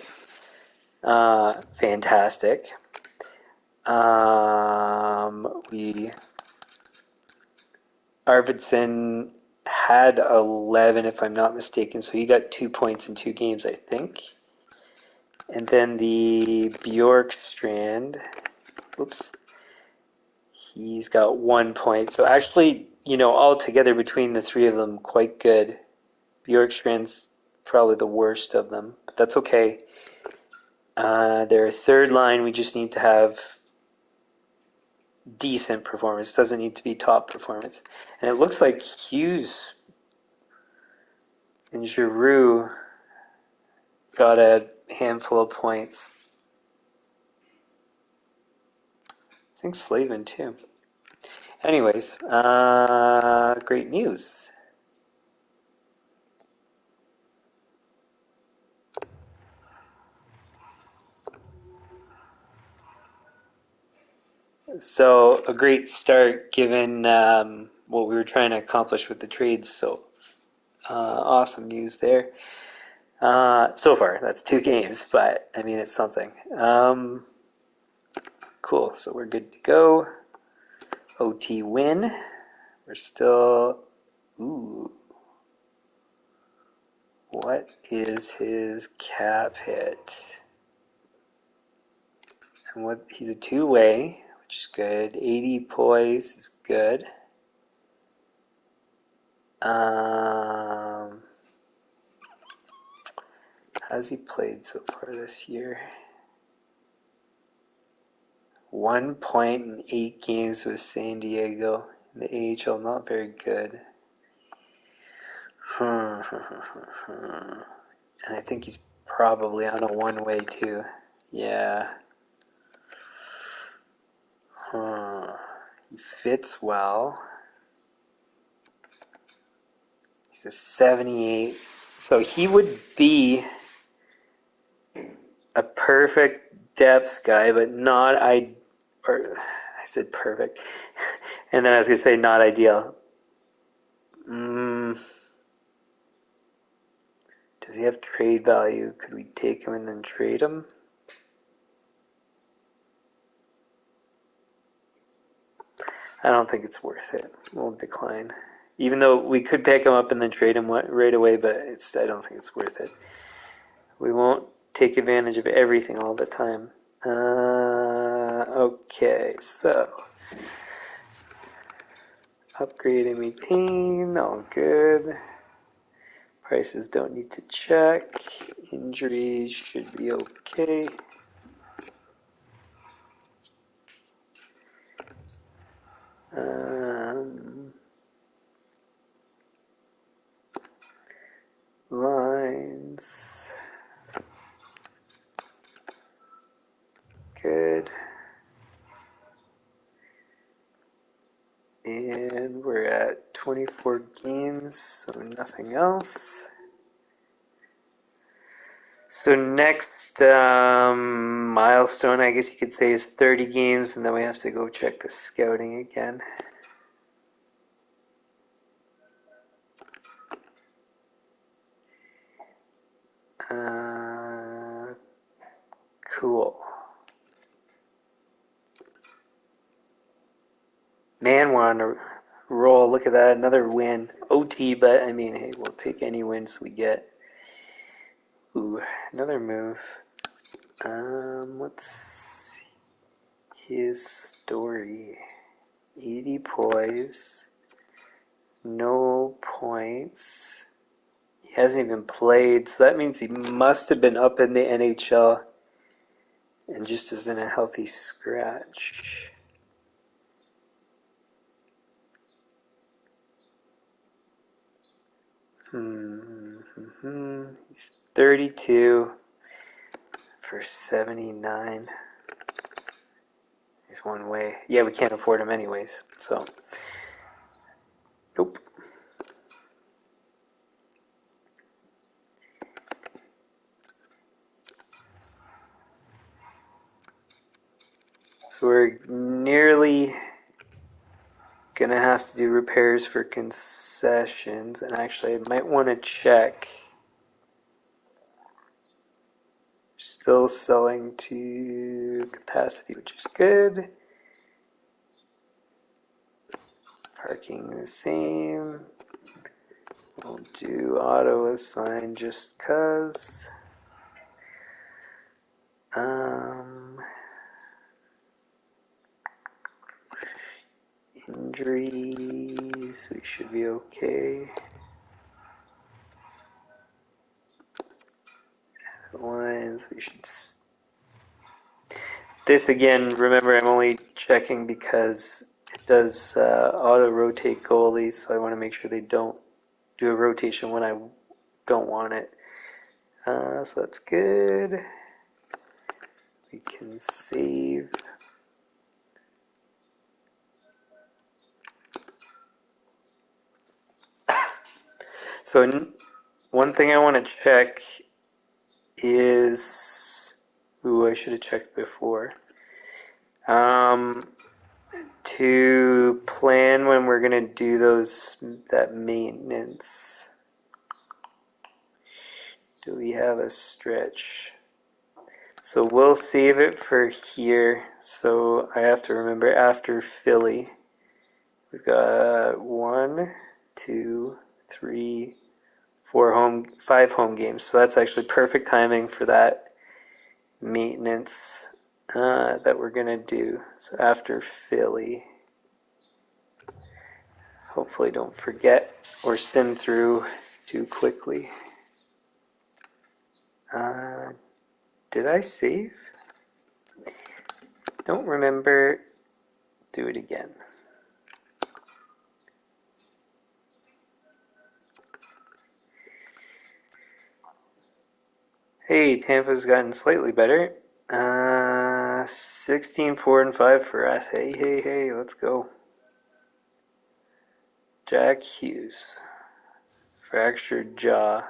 Fantastic. Arvidsson had 11, if I'm not mistaken, so he got 2 points in 2 games, I think. And then the Bjorkstrand, whoops, he's got 1 point. So actually, all together between the 3 of them, quite good. Bjorkstrand's probably the worst of them, but that's okay. Their third line, we just need to have decent performance. It doesn't need to be top performance. And it looks like Hughes and Giroux got a handful of points. I think Slavin too. Anyways, great news. So a great start given what we were trying to accomplish with the trades. So awesome news there. So far, that's 2 games, but I mean, it's something. Cool, so we're good to go. OT win. We're still, ooh. What is his cap hit? And he's a 2-way, which is good. 80 poise is good. How's he played so far this year? 1 point in 8 games with San Diego in the AHL, not very good. And I think he's probably on a 1-way too. Yeah. He fits well. He's a 78. So he would be a perfect depth guy, but not I said perfect. And then I was going to say not ideal. Does he have trade value? Could we take him and then trade him? I don't think it's worth it. We'll decline. Even though we could pick him up and then trade him right away, but I don't think it's worth it. We won't take advantage of everything all the time. Okay, so upgrade and maintain, all good. Prices don't need to check. Injuries should be okay. Lines. Good. And we're at 24 games, so nothing else. So next milestone, I guess you could say, is 30 games, and then we have to go check the scouting again. Cool. Man, we're on a roll. Look at that, another win. OT, but I mean, hey, we'll take any wins we get. Ooh, another move. Let's see his story. 80 poise. No points. He hasn't even played, so that means he must have been up in the NHL and just has been a healthy scratch. He's 32 for 79. He's one way. Yeah, we can't afford him anyways, so nope. So we're nearly gonna have to do repairs for concessions, and actually I might want to check. Still selling to capacity, which is good. Parking the same. We'll do auto assign just cause. Injuries, we should be okay. Lines, we should. This again, remember, I'm only checking because it does auto rotate goalies, so I want to make sure they don't do a rotation when I don't want it. So that's good. We can save. So one thing I want to check is, I should have checked before. To plan when we're gonna do that maintenance. Do we have a stretch? So we'll save it for here. So I have to remember after Philly, we've got 1, 2, 3, 4 5 home games. So that's actually perfect timing for that maintenance that we're gonna do. So after Philly, hopefully don't forget or sim through too quickly. Did I save? Don't remember. Do it again. Hey, Tampa's gotten slightly better. 16, 4, and 5 for us. Hey, let's go. Jack Hughes. Fractured jaw.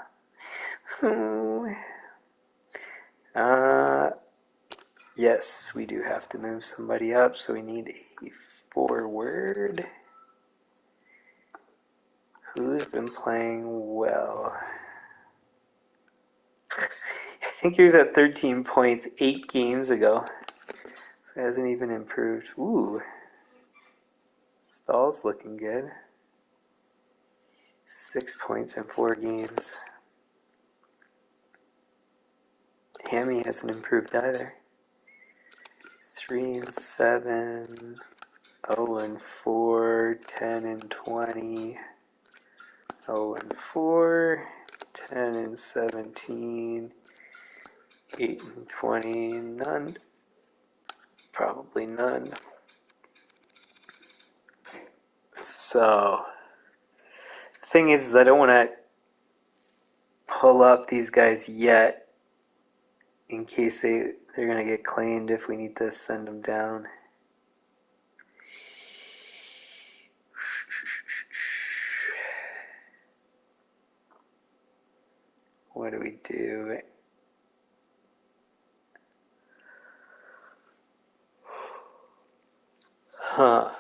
Yes, we do have to move somebody up, so we need a forward. Who's been playing well? I think he was at 13 points 8 games ago. So it hasn't even improved. Ooh. Stahl's looking good. 6 points in 4 games. Hammy hasn't improved either. 3 and 7, 0 and 4, 10 and 20, 0 and 4, 10 and 17, 8 and 20, none. Probably none. So, the thing is I don't want to pull up these guys yet in case they're going to get claimed if we need to send them down. What do we do? Huh.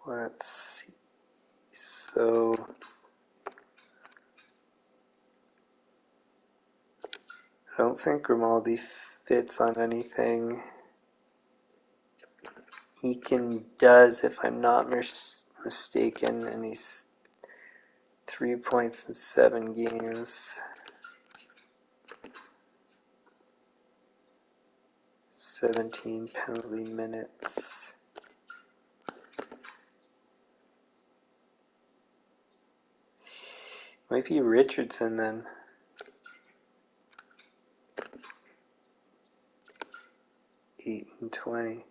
Let's see. So I don't think Grimaldi fits on anything. Eakin does, if I'm not mistaken, and he's 3 points in 7 games. 17 penalty minutes. Might be Richardson then. 8 and 20.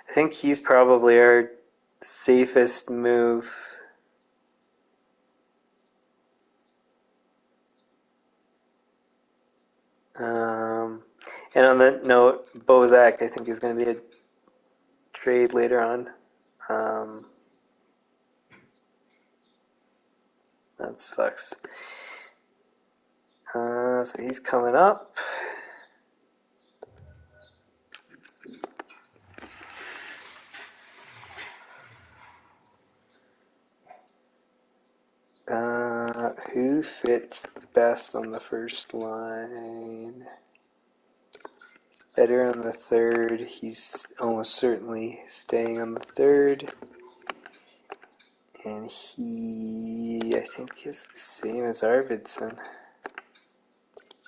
I think he's probably our safest move. And on that note, Bozak, I think, is going to be a trade later on. That sucks. So he's coming up. Who fits best on the first line? Better on the third. He's almost certainly staying on the third. And he, I think, is the same as Arvidsson.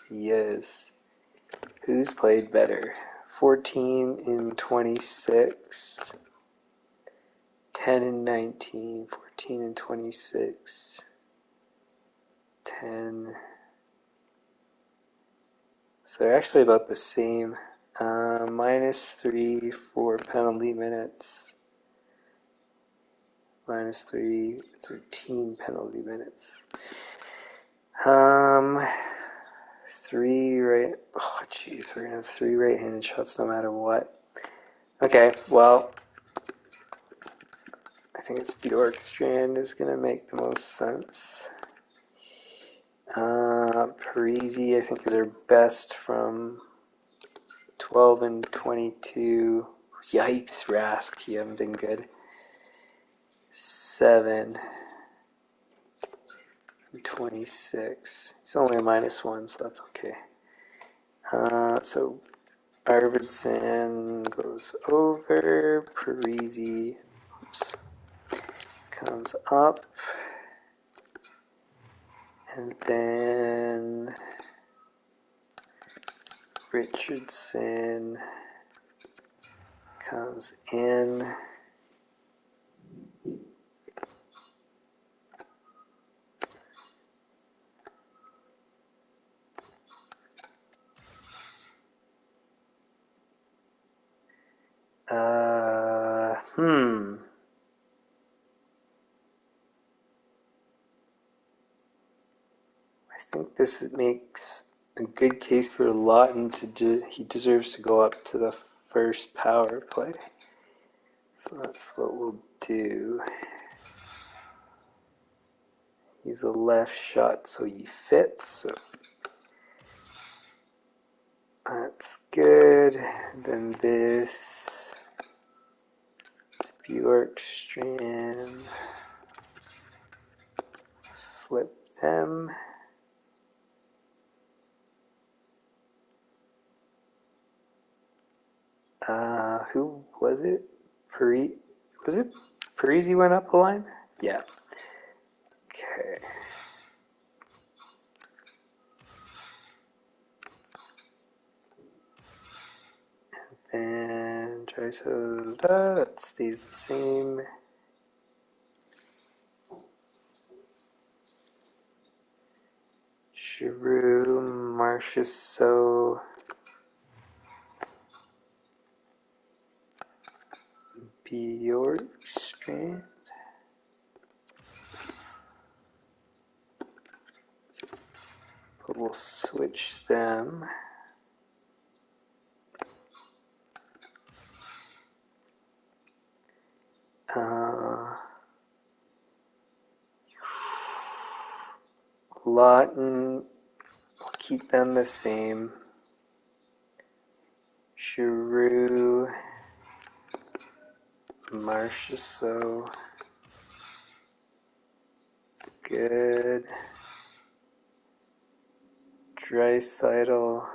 He is. Who's played better? 14 in 26. 10 and 19. 14 and 26. 10. So they're actually about the same. -3 for penalty minutes. -3, 13 penalty minutes. 3 right. Oh, jeez, we're gonna have 3 right-handed shots no matter what. Okay, well, I think it's Bjorkstrand is gonna make the most sense. Parisi, I think, is our best from 12 and 22. Yikes, Rask, you haven't been good. 7 and 26. It's only a -1, so that's okay. So Arvidsson goes over. Parisi comes up. And then Richardson comes in. I think this makes a good case for Lawton he deserves to go up to the first power play. So that's what we'll do. He's a left shot, so he fits. So that's good. Then this Bjorkstrand. Flip them. Who was it? Was it Parisi went up the line? Yeah. Okay. And try so that stays the same. Giroux, Marchessault, Bjorkstrand. But we'll switch them. Lawton, we'll keep them the same. Giroux, Marchessault, good. Draisaitl,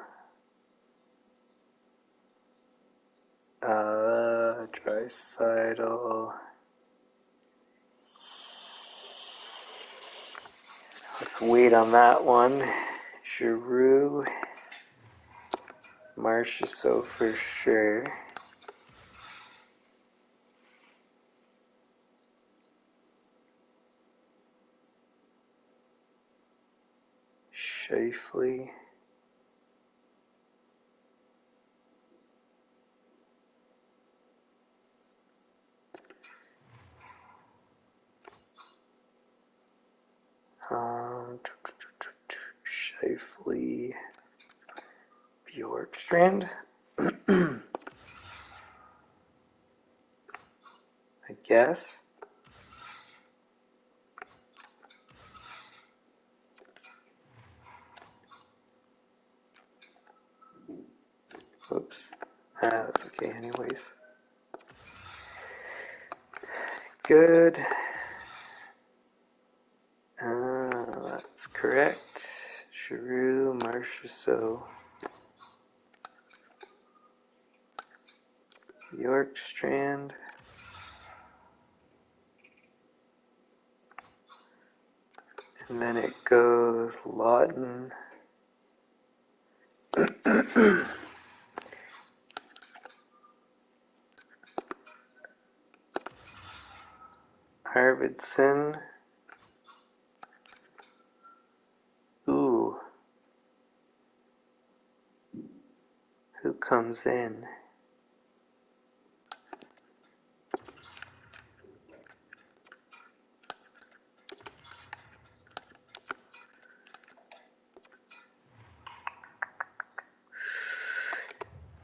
Draisaitl. Let's wait on that one. Giroux, Marchessault for sure. Scheifele. Scheifele. Bjorkstrand. I guess. Oops. That's okay anyways. Good. That's correct. Giroux, Marchessault, Bjorkstrand. And then it goes Lawton. Arvidsson. Ooh. Who comes in?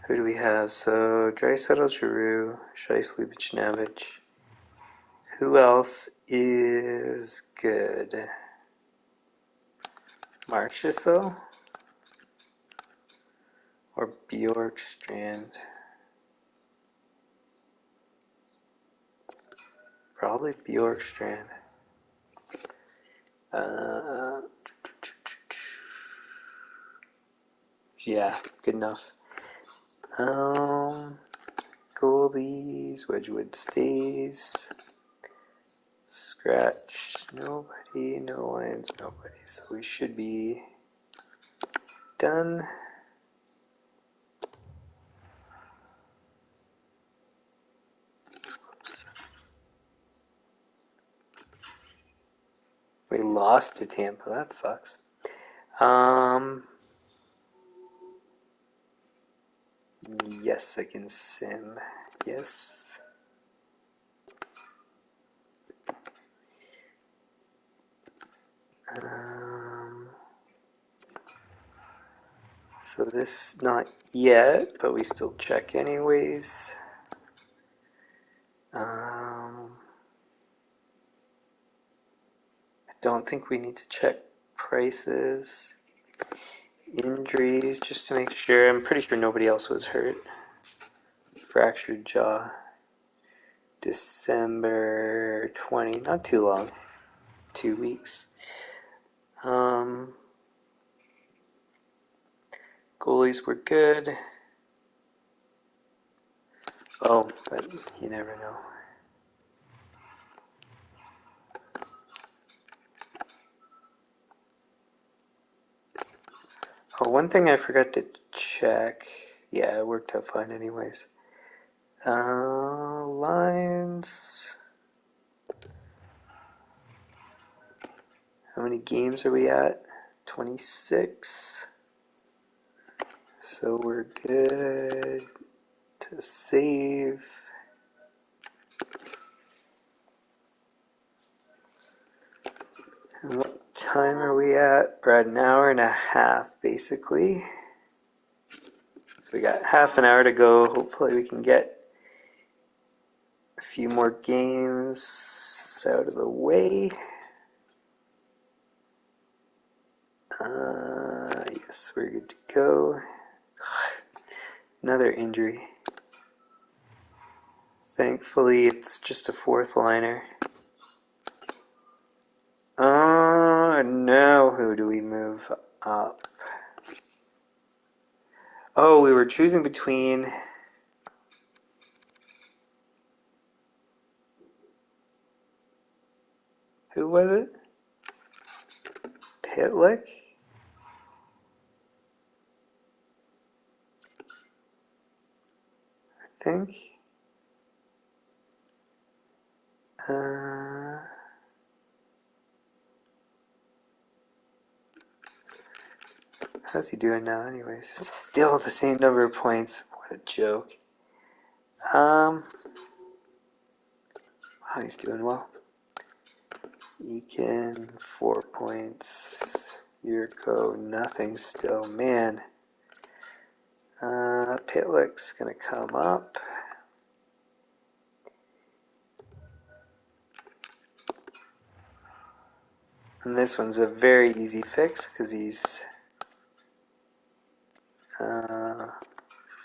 Who do we have? So, Draisaitl, Giroux, Scheifele, Buchnevich. Who else is good? Marchessault? Or Bjorkstrand? Probably Bjorkstrand. Yeah, good enough. Goalies, Wedgwood stays. Scratch, nobody, no lines, nobody. So we should be done. Oops. We lost to Tampa, that sucks. Yes, I can sim. Yes. So this not yet, but we still check anyways. I don't think we need to check prices. Injuries, just to make sure. I'm pretty sure nobody else was hurt. Fractured jaw. December 20, not too long. 2 weeks. Goalies were good. Oh, but you never know. Oh, one thing I forgot to check. Yeah, it worked out fine anyways. Lines. How many games are we at? 26. So we're good to save. And what time are we at? We're at an hour and a half, basically. So we got half an hour to go. Hopefully we can get a few more games out of the way. Yes, we're good to go. Another injury. Thankfully, it's just a fourth liner. Now who do we move up? Oh, we were choosing between... Who was it? Pitlick? I think. How's he doing now anyways? It's still the same number of points. What a joke. Wow, he's doing well. Eakin, 4 points. Yurko, nothing still. Man. Pitlick's gonna come up. And this one's a very easy fix because he's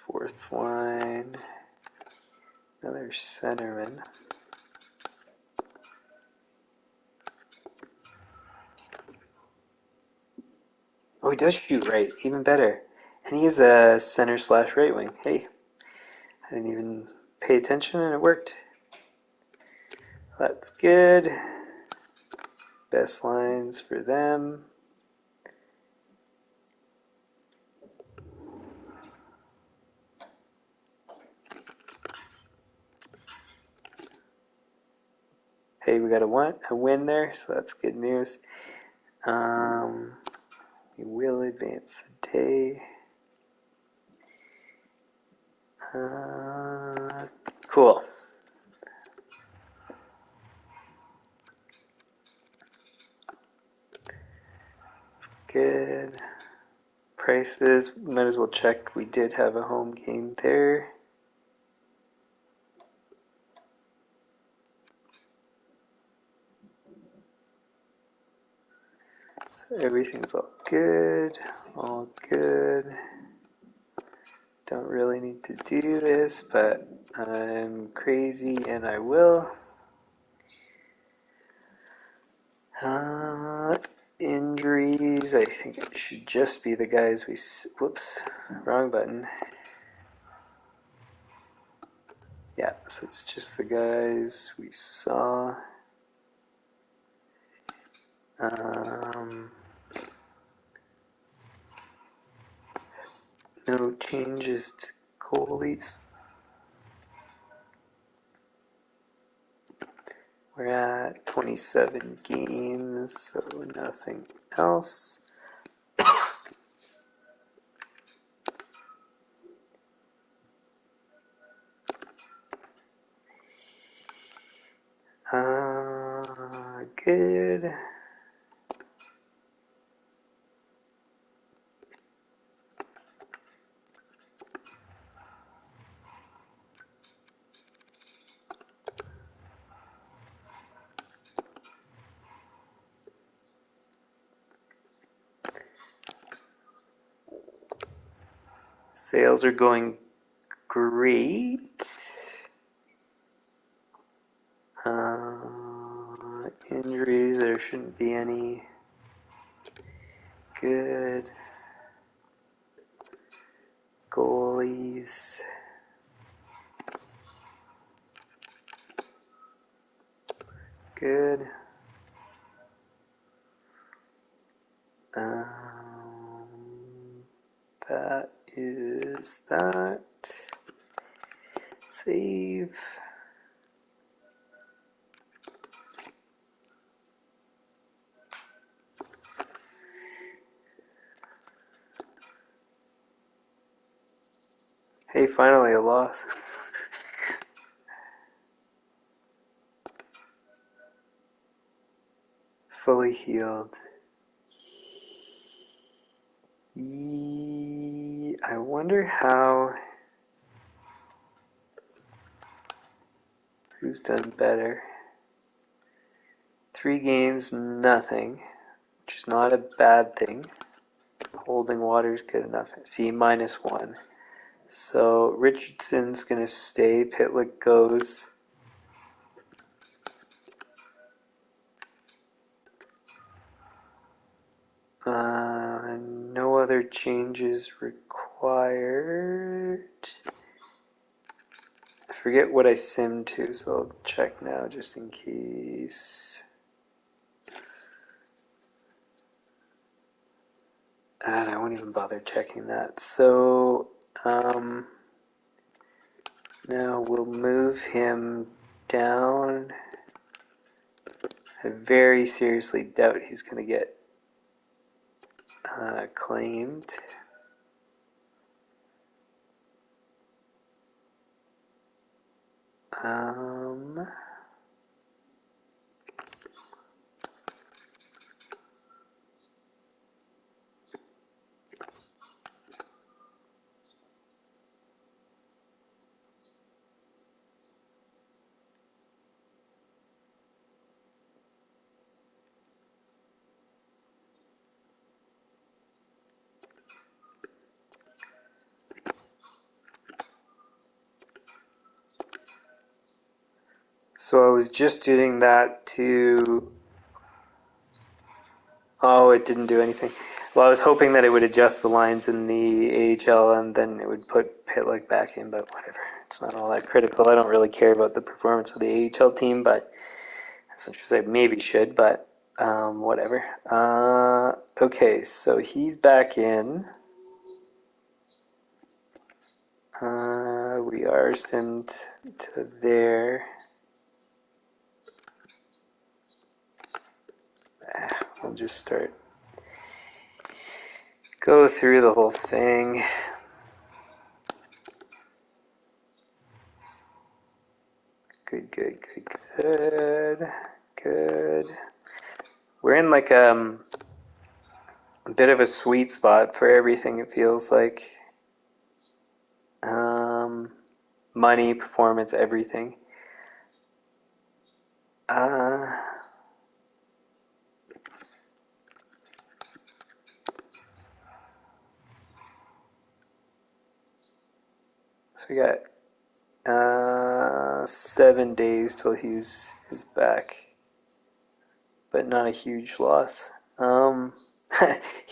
fourth line. Another centerman. Oh, he does shoot right. Even better. And he is a center / right wing. Hey, I didn't even pay attention and it worked. That's good. Best lines for them. Hey, we got a win there, so that's good news. We will advance the day. Cool. That's good. Prices, might as well check. We did have a home game there. So everything's all good. All good. Don't really need to do this, but I'm crazy and I will. Injuries, I think it should just be the guys we... Whoops, wrong button. Yeah, so it's just the guys we saw. No changes to goalies. We're at 27 games, so nothing else. Good. Sales are going great. Injuries, there shouldn't be any. Good. Goalies. Good. That is that. Save. Hey, finally a loss. Fully healed. I wonder who's done better. 3 games, nothing, which is not a bad thing. Holding water is good enough. C -1. So Richardson's going to stay. Pitlick goes. No other changes required. I forget what I simmed to, so I'll check now just in case. And I won't even bother checking that. So now we'll move him down. I very seriously doubt he's going to get claimed. So I was just doing that to... Oh, it didn't do anything. Well, I was hoping that it would adjust the lines in the AHL and then it would put Pitlick back in, but whatever. It's not all that critical. I don't really care about the performance of the AHL team, but that's what you say. Maybe should, but whatever. Okay, so he's back in. We are simmed to there. We'll just start. Go through the whole thing. Good. We're in like a bit of a sweet spot for everything, it feels like. Money, performance, everything. So we got 7 days till he's back, but not a huge loss.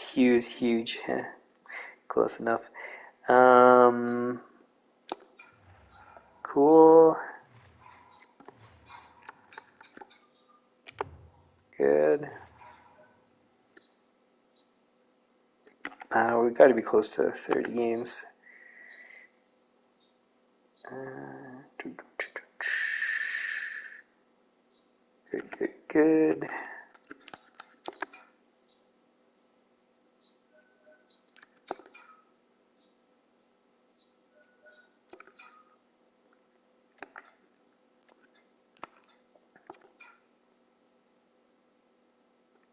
Huge. Close enough. Cool. Good. We've got to be close to 30 games. Good.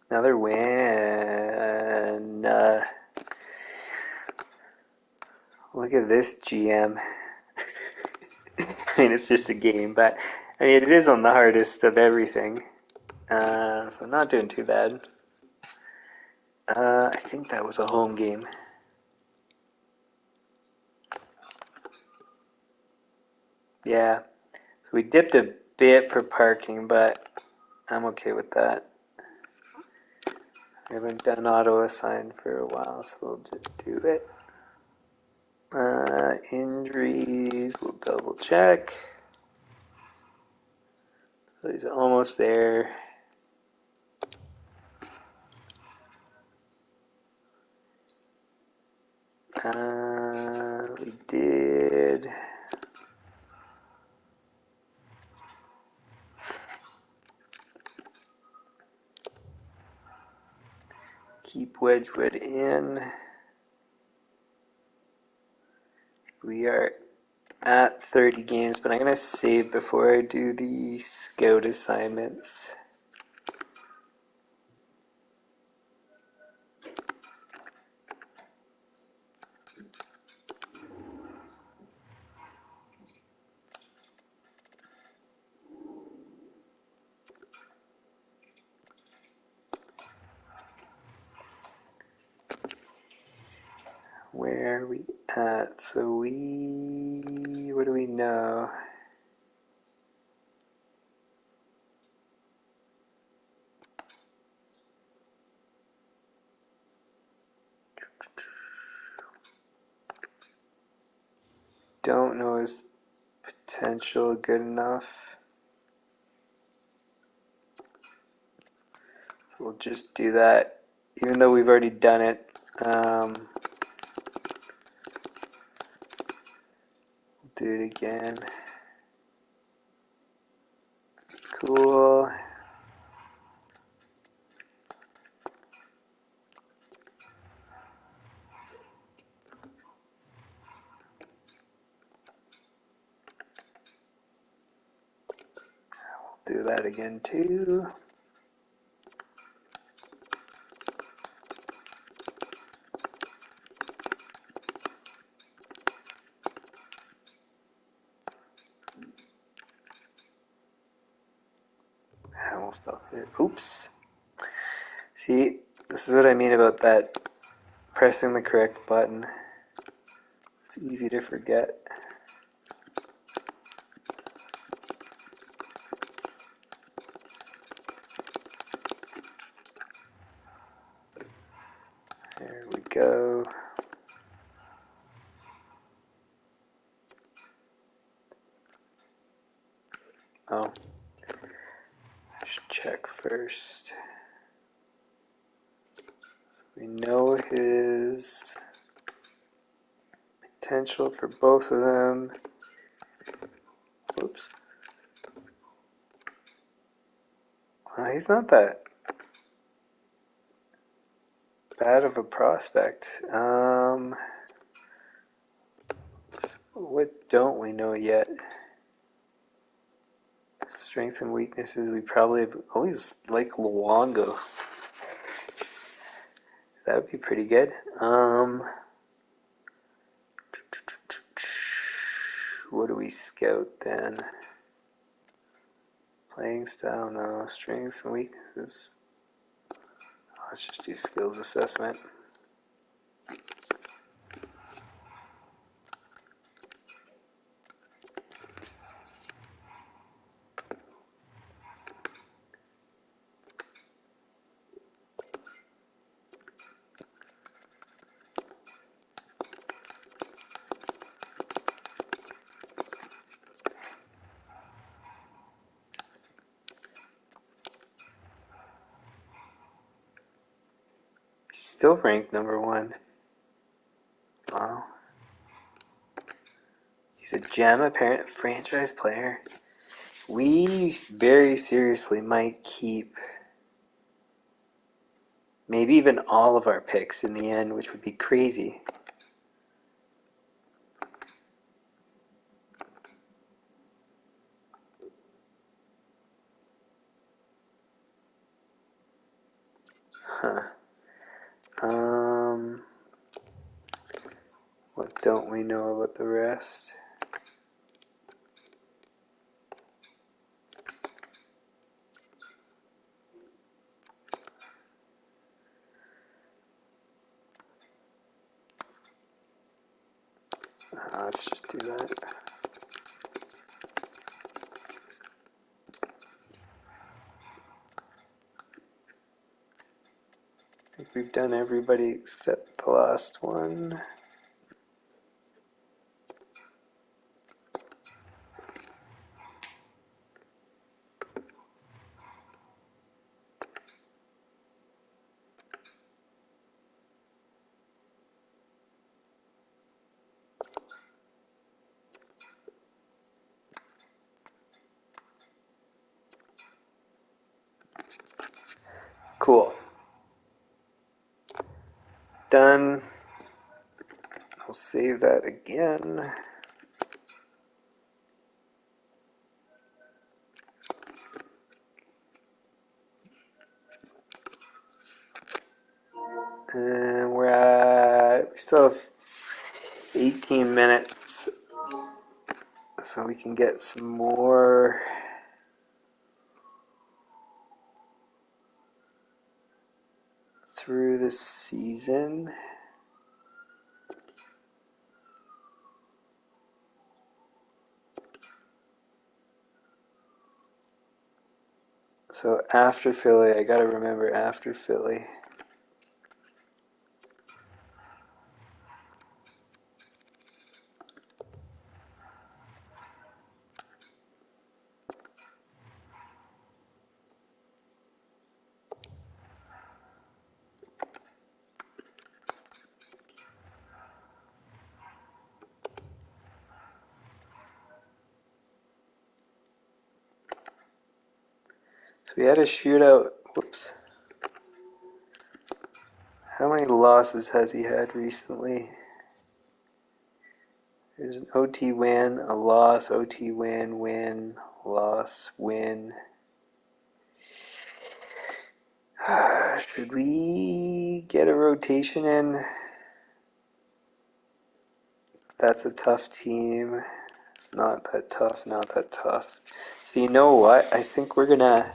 Another win. Look at this GM. I mean, it's just a game, but I mean, it is on the hardest of everything. So I'm not doing too bad. I think that was a home game. Yeah. So we dipped a bit for parking, but I'm okay with that. I haven't done auto assign for a while, so we'll just do it. Injuries, we'll double check. So he's almost there. We did. Keep Wedgwood in. We are at 30 games, but I'm going to save before I do the scout assignments. Where are we at? So what do we know? Don't know his potential good enough. So we'll just do that, even though we've already done it. We'll do it again. Cool. We'll do that again too. We'll stop there. Oops. See, this is what I mean about that pressing the correct button. It's easy to forget. There we go. Oh, I should check first. So we know his potential for both of them. Whoops. He's not that bad of a prospect. What don't we know yet? Strengths and weaknesses, we probably have always like Luongo. That would be pretty good. What do we scout then? Playing style, no. Strengths and weaknesses. Let's just do skills assessment. Still ranked #1. Wow. He's a gem, apparent franchise player. We very seriously might keep maybe even all of our picks in the end, which would be crazy. Huh. What don't we know about the rest? Let's just do that. think we've done everybody except the last one. Cool. Done. I'll save that again. And we still have 18 minutes, so we can get some more through the season. So after Philly, I gotta remember after Philly. So we had a shootout. Whoops. How many losses has he had recently? There's an OT win, a loss, OT win, win, loss, win. Should we get a rotation in? That's a tough team. Not that tough, not that tough. So you know what? I think we're gonna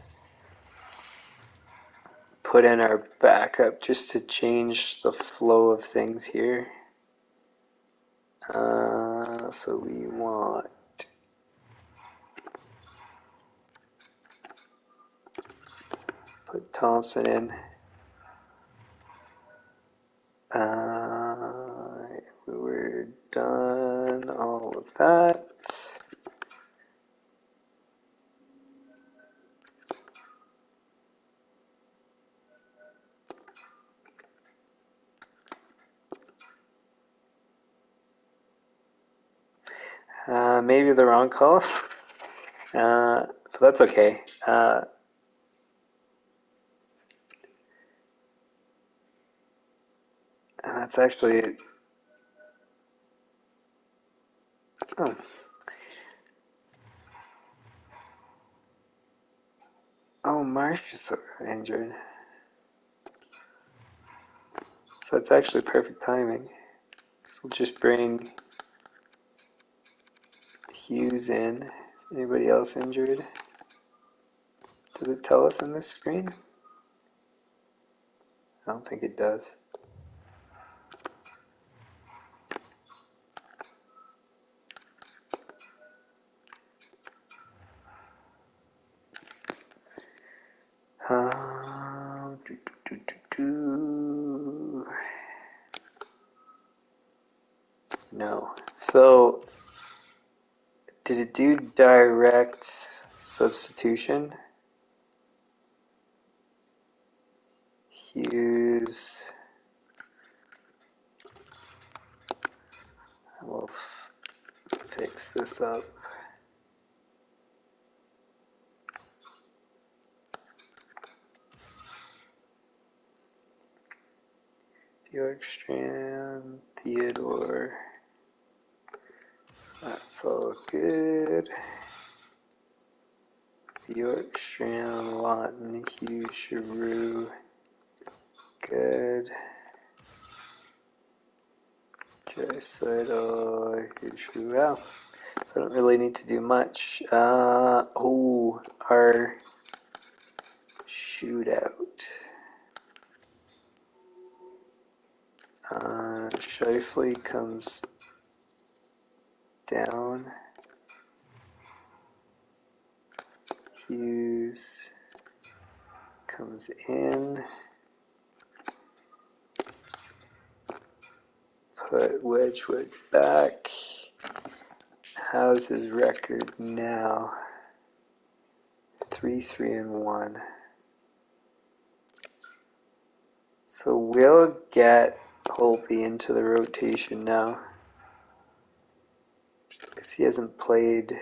put in our backup just to change the flow of things here. So we want put Thompson in. We're done all of that. Maybe the wrong call, but that's okay. That's actually oh. Oh, Marsh is injured. So that's actually perfect timing. So we'll just bring Hughes in. Is anybody else injured? Does it tell us on this screen? I don't think it does. Do, do, do, do. No. So, did it do direct substitution? Hughes. We'll fix this up. Bjorkstrand, Theodore. That's all good. Bjorkstrand, Lawton, Hughes, Giroux. Good. Draisaitl, Giroux. So I don't really need to do much. Our shootout. Scheifele comes down. Hughes comes in. put Wedgwood back. How's his record now? 3-3-1. So we'll get Holtby into the rotation now, because he hasn't played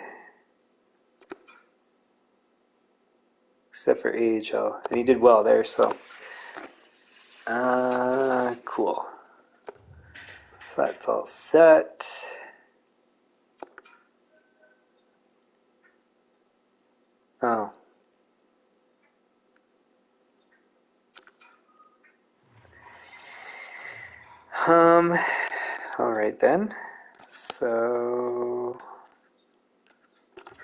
except for AHL, and he did well there, so cool. So that's all set. Oh. Alright then. So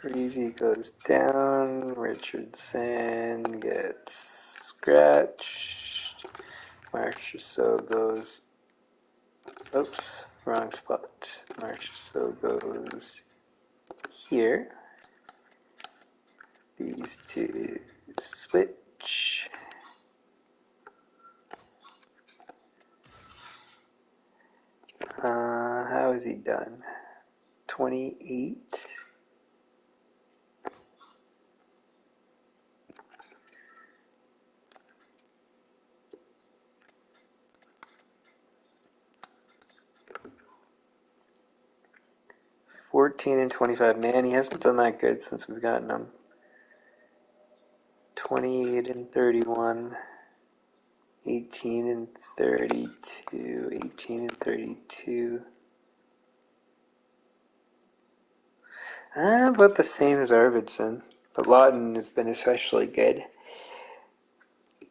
Parisi goes down, Richardson gets scratched, Marchessault goes, oops, wrong spot. Marchessault goes here. These two switch. How is he done? 28. and 25. Man, he hasn't done that good since we've gotten him. 28 and 31. 18 and 32. 18 and 32. About the same as Arvidsson. But Lawton has been especially good.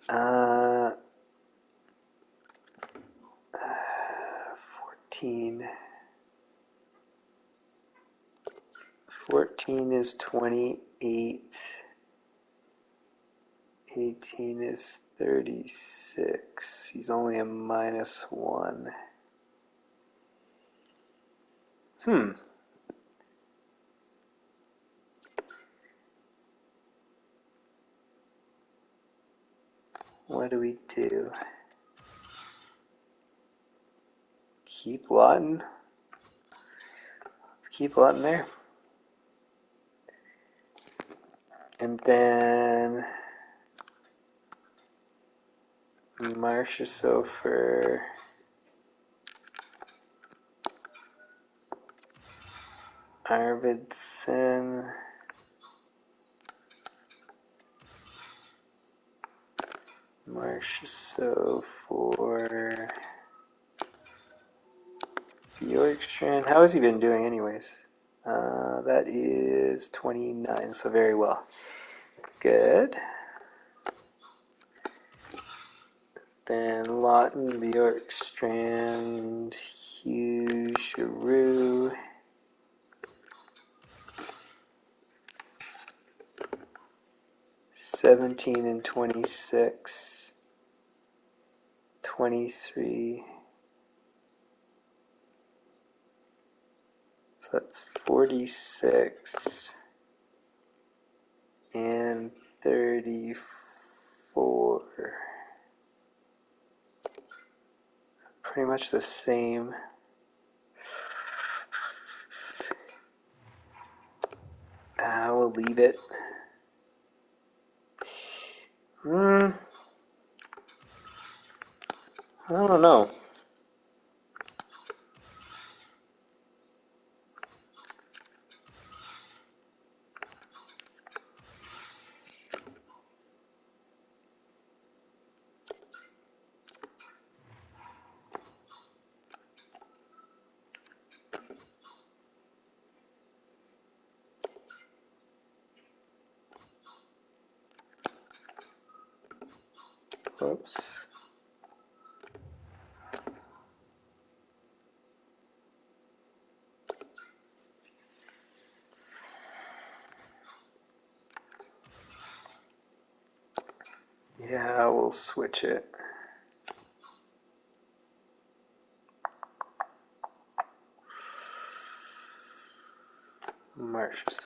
14. 14 is 28. 18 is 36. He's only a -1. What do we do? Keep Lawton? Let's keep Lawton there. And then Marchessault for Arvidsson. Marchessault for Bjorkstrand. How has he been doing anyways? That is 29, so very well. Good. Then Lawton, Bjorkstrand, Hughes, Giroux. (17 and 26). 23. So that's 46 and 34. Pretty much the same. We'll leave it. I don't know. Whoops. Yeah, we'll switch it. Marchessault.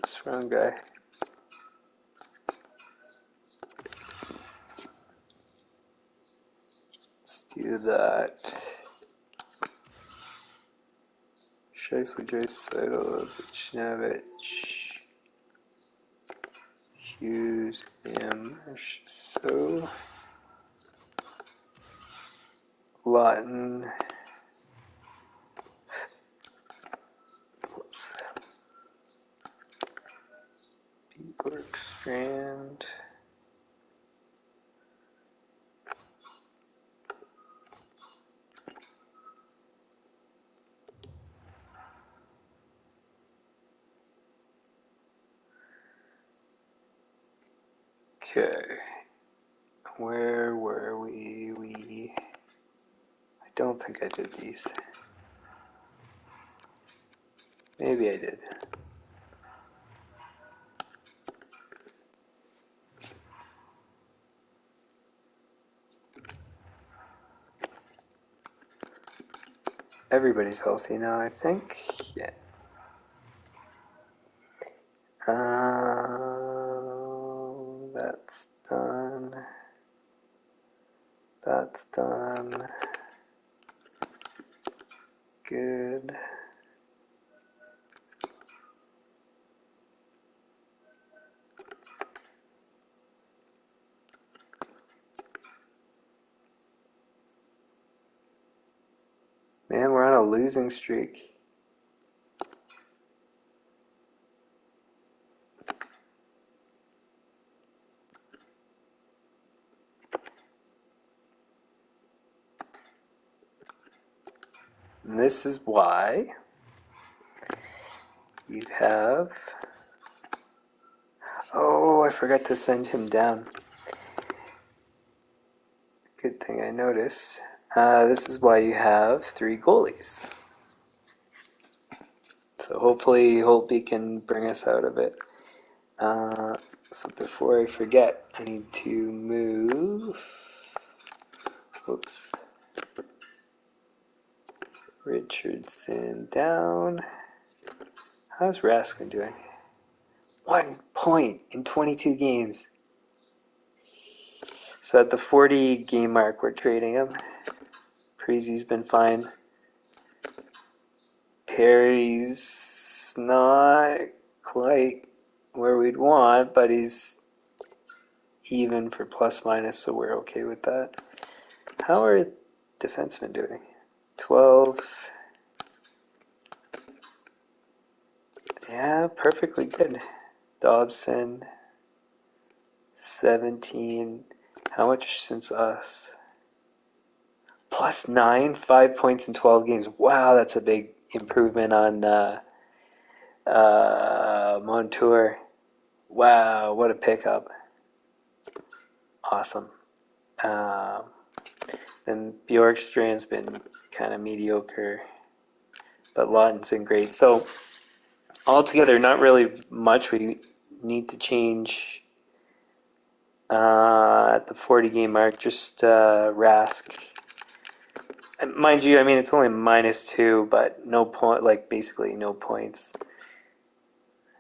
Oops, wrong guy. Let's do that. Shifley, Draisaitl, Buchnevich, Hughes, So, Lawton, Bjorkstrand, okay, where were we? I don't think I did these. Maybe I did. Everybody's healthy now, I think. Yeah. That's done. That's done. Good. Man, we're on a losing streak. And this is why you have... Oh, I forgot to send him down. Good thing I noticed. This is why you have 3 goalies. So hopefully Holtby can bring us out of it. So before I forget, I need to move... Whoops. Richardson down. How's Raskin doing? 1 point in 22 games. So at the 40 game mark, we're trading him. Preezy's been fine. Perry's not quite where we'd want, but he's even for plus minus, so we're okay with that. How are defensemen doing? 12. Yeah, perfectly good. Dobson, 17. How much since us? Plus 9, 5 points in 12 games. Wow, that's a big improvement on Montour. Wow, what a pickup. Awesome. Then Bjorkstrand's been kind of mediocre, but Lawton's been great. So altogether, not really much we need to change at the 40 game mark. Just Rask. Mind you, I mean, it's only -2, but no point, like basically no points.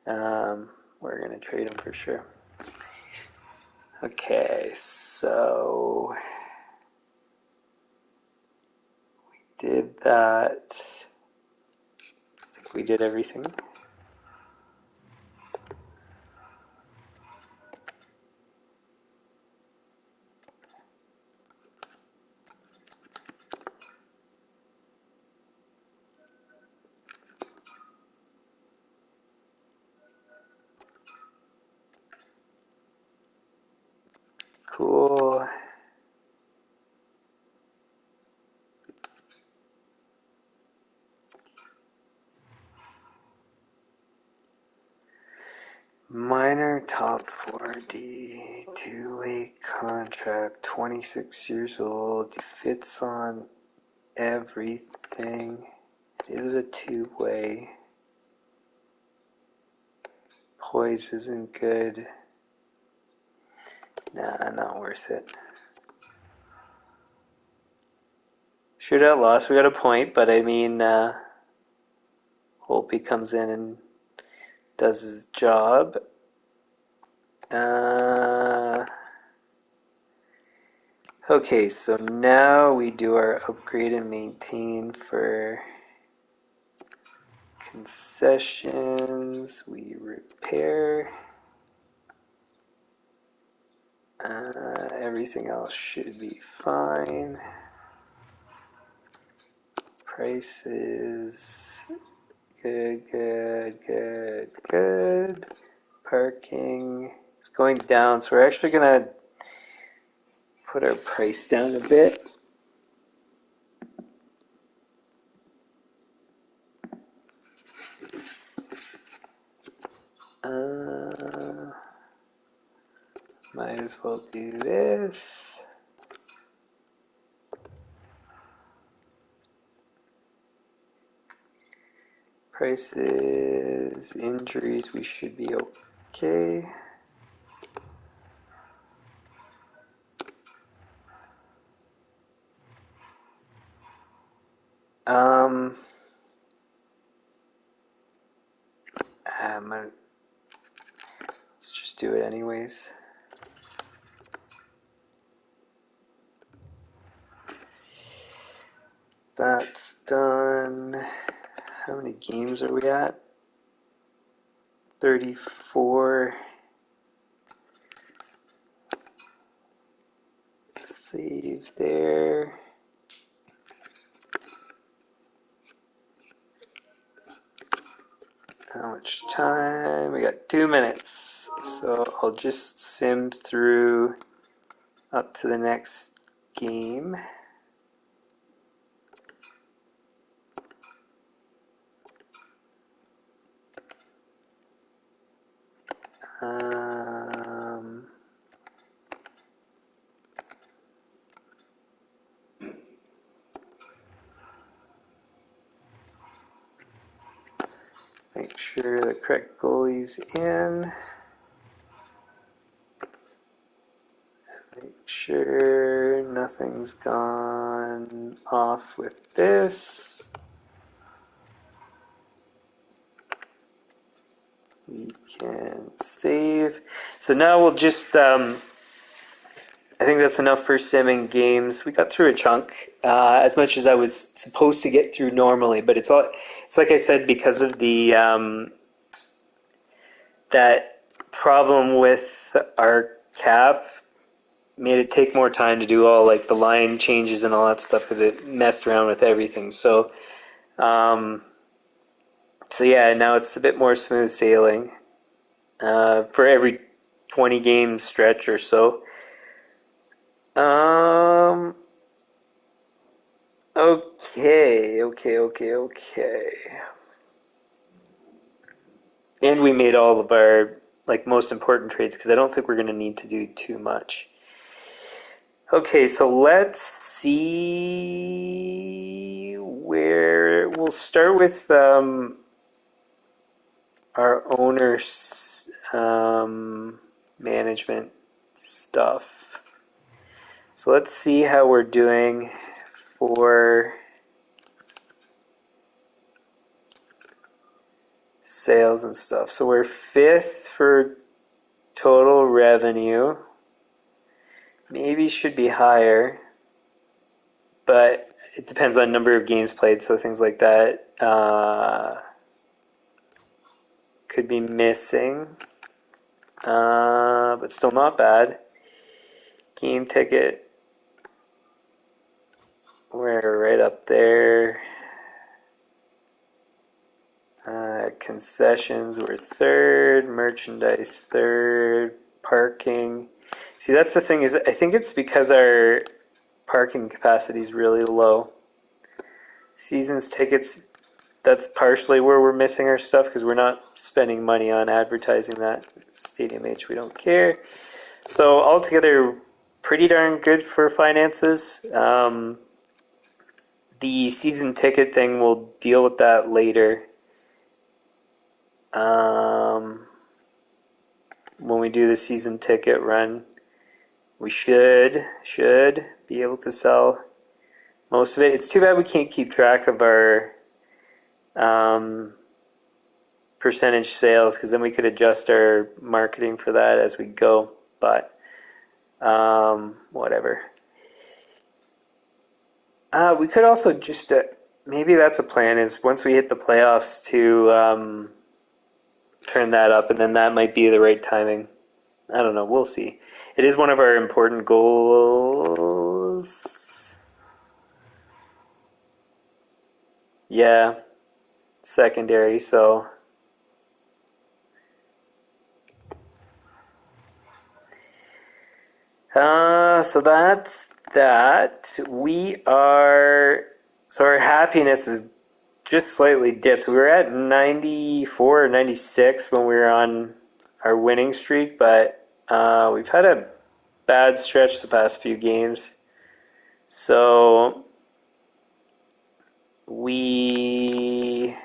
We're going to trade him for sure. Okay, so we did that. I think we did everything. Cool. Minor top 4D, 2-way contract, 26 years old, fits on everything. It is a 2-way. Poise isn't good. Nah, not worth it. Shootout loss, we got a point, but I mean, Holtby comes in and does his job. Okay, so now we do our upgrade and maintain for concessions. We repair. Everything else should be fine. Prices, good. Parking is going down, so we're actually gonna put our price down a bit. Might as well do this. Prices, injuries, we should be okay. Let's just do it anyways. That's done. How many games are we at? 34. Save there. How much time? We got 2 minutes. So I'll just sim through up to the next game. Make sure the correct goalie's in. Make sure nothing's gone off with this. We can save. So now we'll just, I think that's enough for simming games. We got through a chunk, as much as I was supposed to get through normally, but it's like I said, because of the, that problem with our cap made it take more time to do all like the line changes and all that stuff because it messed around with everything. So yeah, now it's a bit more smooth sailing for every 20 game stretch or so. Okay. And we made all of our like most important trades because I don't think we're going to need to do too much. Okay, so let's see where we'll start with our owner's management stuff. So let's see how we're doing for sales and stuff. So we're 5th for total revenue. Maybe should be higher, but it depends on number of games played, so things like that could be missing, but still not bad. Game ticket, we're right up there. Concessions, we're 3rd. Merchandise, 3rd. Parking. See, that's the thing is, I think it's because our parking capacity is really low. Seasons tickets, that's partially where we're missing our stuff because we're not spending money on advertising that. Stadium H, we don't care. So altogether, pretty darn good for finances. The season ticket thing, we'll deal with that later. When we do the season ticket run, we should be able to sell most of it. It's too bad we can't keep track of our percentage sales, because then we could adjust our marketing for that as we go. But whatever. We could also just maybe that's a plan. Is once we hit the playoffs to turn that up, and then that might be the right timing. I don't know. We'll see. It is one of our important goals. Yeah, secondary. So so that's that. So our happiness is just slightly dipped. We were at 94 or 96 when we were on our winning streak, but we've had a bad stretch the past few games. So we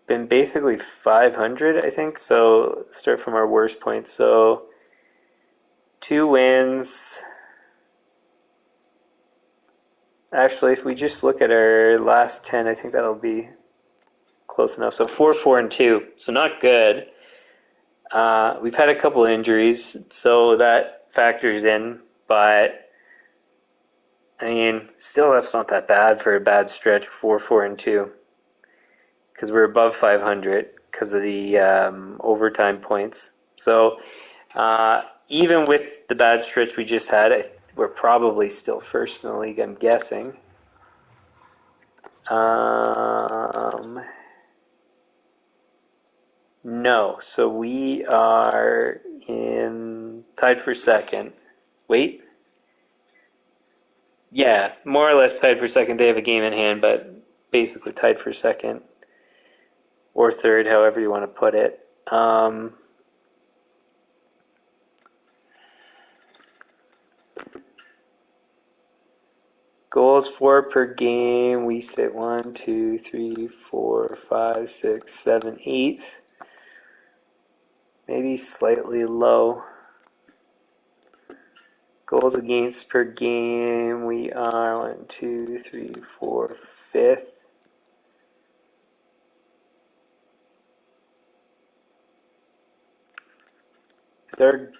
been basically 500, I think. So start from our worst point. So 2 wins. Actually, if we just look at our last 10, I think that'll be close enough. So 4-4-2. So not good. We've had a couple injuries, so that factors in. But I mean, still, that's not that bad for a bad stretch. 4-4-2, because we're above 500 because of the overtime points. So even with the bad stretch we just had, we're probably still first in the league, I'm guessing. No, so we are tied for second. Wait. Yeah, more or less tied for second. They have a game in hand, but basically tied for second or third, however you want to put it. Goals for per game, we sit 1, 2, 3, 4, 5, 6, 7, 8. Maybe slightly low. Goals against per game, we are 1, 2, 3, 4, 5th. Is our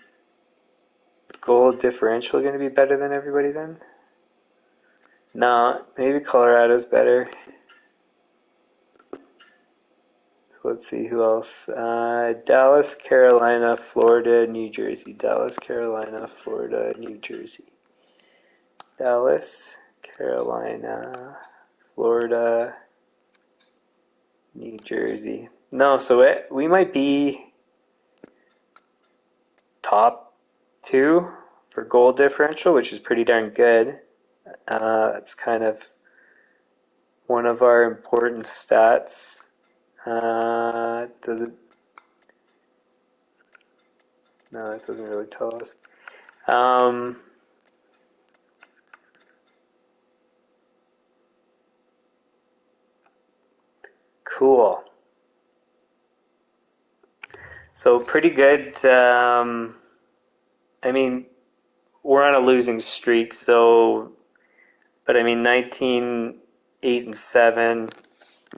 goal differential going to be better than everybody then? No, maybe Colorado's better. Let's see who else. Dallas, Carolina, Florida, New Jersey. Dallas, Carolina, Florida, New Jersey. Dallas, Carolina, Florida, New Jersey. No, so we might be top 2 for goal differential, which is pretty darn good. That's kind of one of our important stats. Does it? No, that doesn't really tell us. Cool. So pretty good. I mean, we're on a losing streak, but I mean, 19, 8, and 7,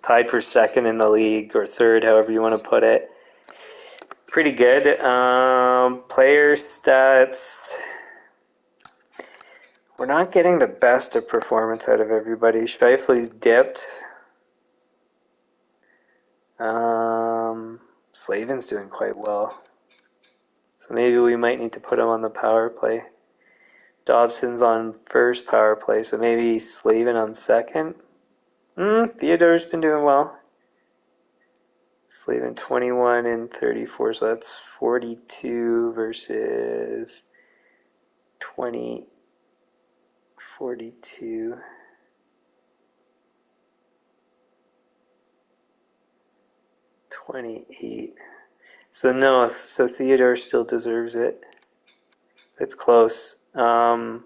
tied for second in the league, or third, however you want to put it. Pretty good. Player stats. We're not getting the best of performance out of everybody. Scheifele's dipped. Slavin's doing quite well. So maybe we might need to put him on the power play. Dobson's on first power play, so maybe Slavin on second. Theodore's been doing well. Slavin 21 and 34, so that's 42 versus 20, 42. 28. So Theodore still deserves it. It's close. You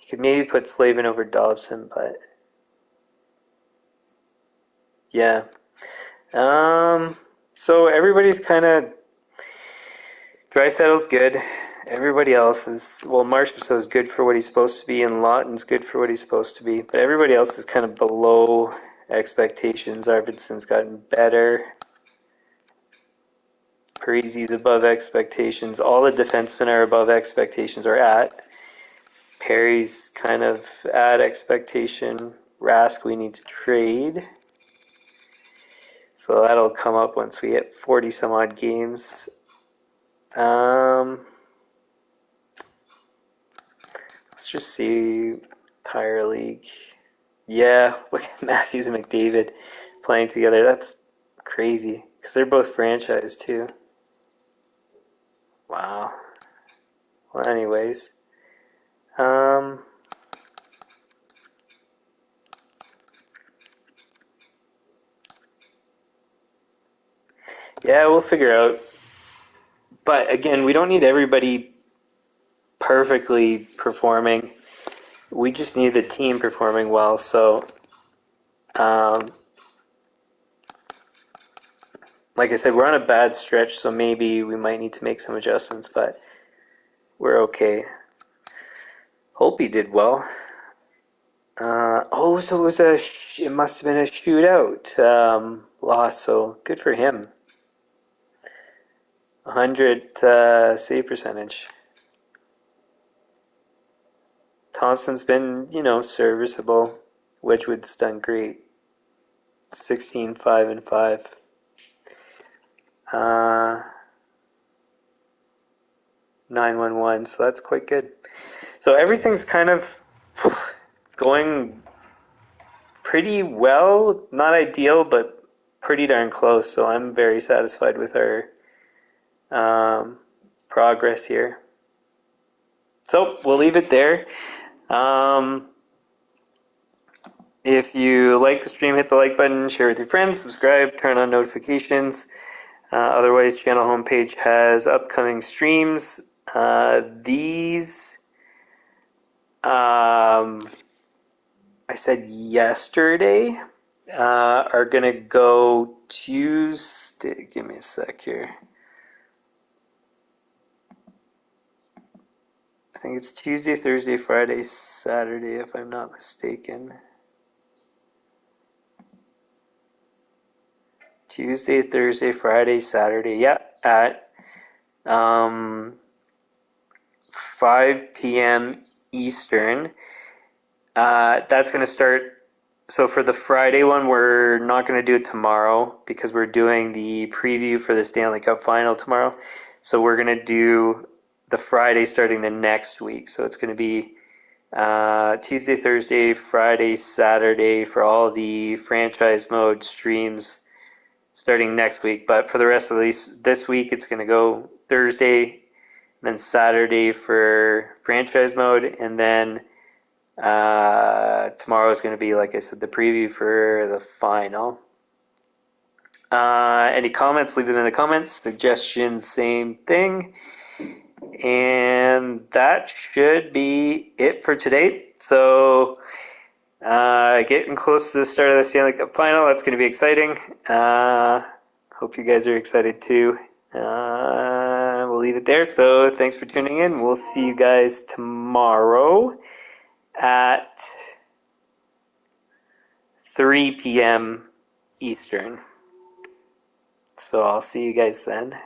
could maybe put Slavin over Dobson, but yeah. So everybody's kind of Draisaitl's good. Everybody else is, well, Marchessault is good for what he's supposed to be, and Lawton's good for what he's supposed to be. But everybody else is kind of below expectations. Arvidsson's gotten better. Parise's above expectations. All the defensemen are above expectations, or at. Perry's kind of at expectation. Rask we need to trade. So that'll come up once we hit 40 some odd games. Let's just see. Tire League. Yeah, look at Matthews and McDavid playing together. That's crazy because they're both franchise too. Wow. Well, anyways. Yeah, we'll figure out. But again, we don't need everybody perfectly performing. We just need the team performing well. So, like I said, we're on a bad stretch, so maybe we might need to make some adjustments, but we're okay. Hope he did well. So it must have been a shootout loss, so good for him. 100 save percentage. Thompson's been, serviceable. Wedgwood's done great. 16, 5, and 5. 9-1-1, so that's quite good. So everything's kind of going pretty well. Not ideal, but pretty darn close. So I'm very satisfied with our progress here. So we'll leave it there. If you like the stream, hit the like button, share with your friends, subscribe, turn on notifications. Otherwise, channel homepage has upcoming streams. These, I said yesterday, are going to go Tuesday. Give me a sec here. I think it's Tuesday, Thursday, Friday, Saturday, if I'm not mistaken. Tuesday, Thursday, Friday, Saturday. Yeah, at 5 p.m. Eastern. That's going to start. So for the Friday one, we're not going to do it tomorrow because we're doing the preview for the Stanley Cup final tomorrow. So we're going to do the Friday starting the next week. So it's going to be Tuesday, Thursday, Friday, Saturday for all the franchise mode streams starting next week. But for the rest of this week, it's going to go Thursday, then Saturday for franchise mode, and then tomorrow is going to be, like I said, the preview for the final. Any comments, leave them in the comments. Suggestions, same thing. And that should be it for today. So getting close to the start of the Stanley Cup final. That's going to be exciting. Hope you guys are excited too. We'll leave it there. So thanks for tuning in. We'll see you guys tomorrow at 3 p.m. Eastern. So I'll see you guys then.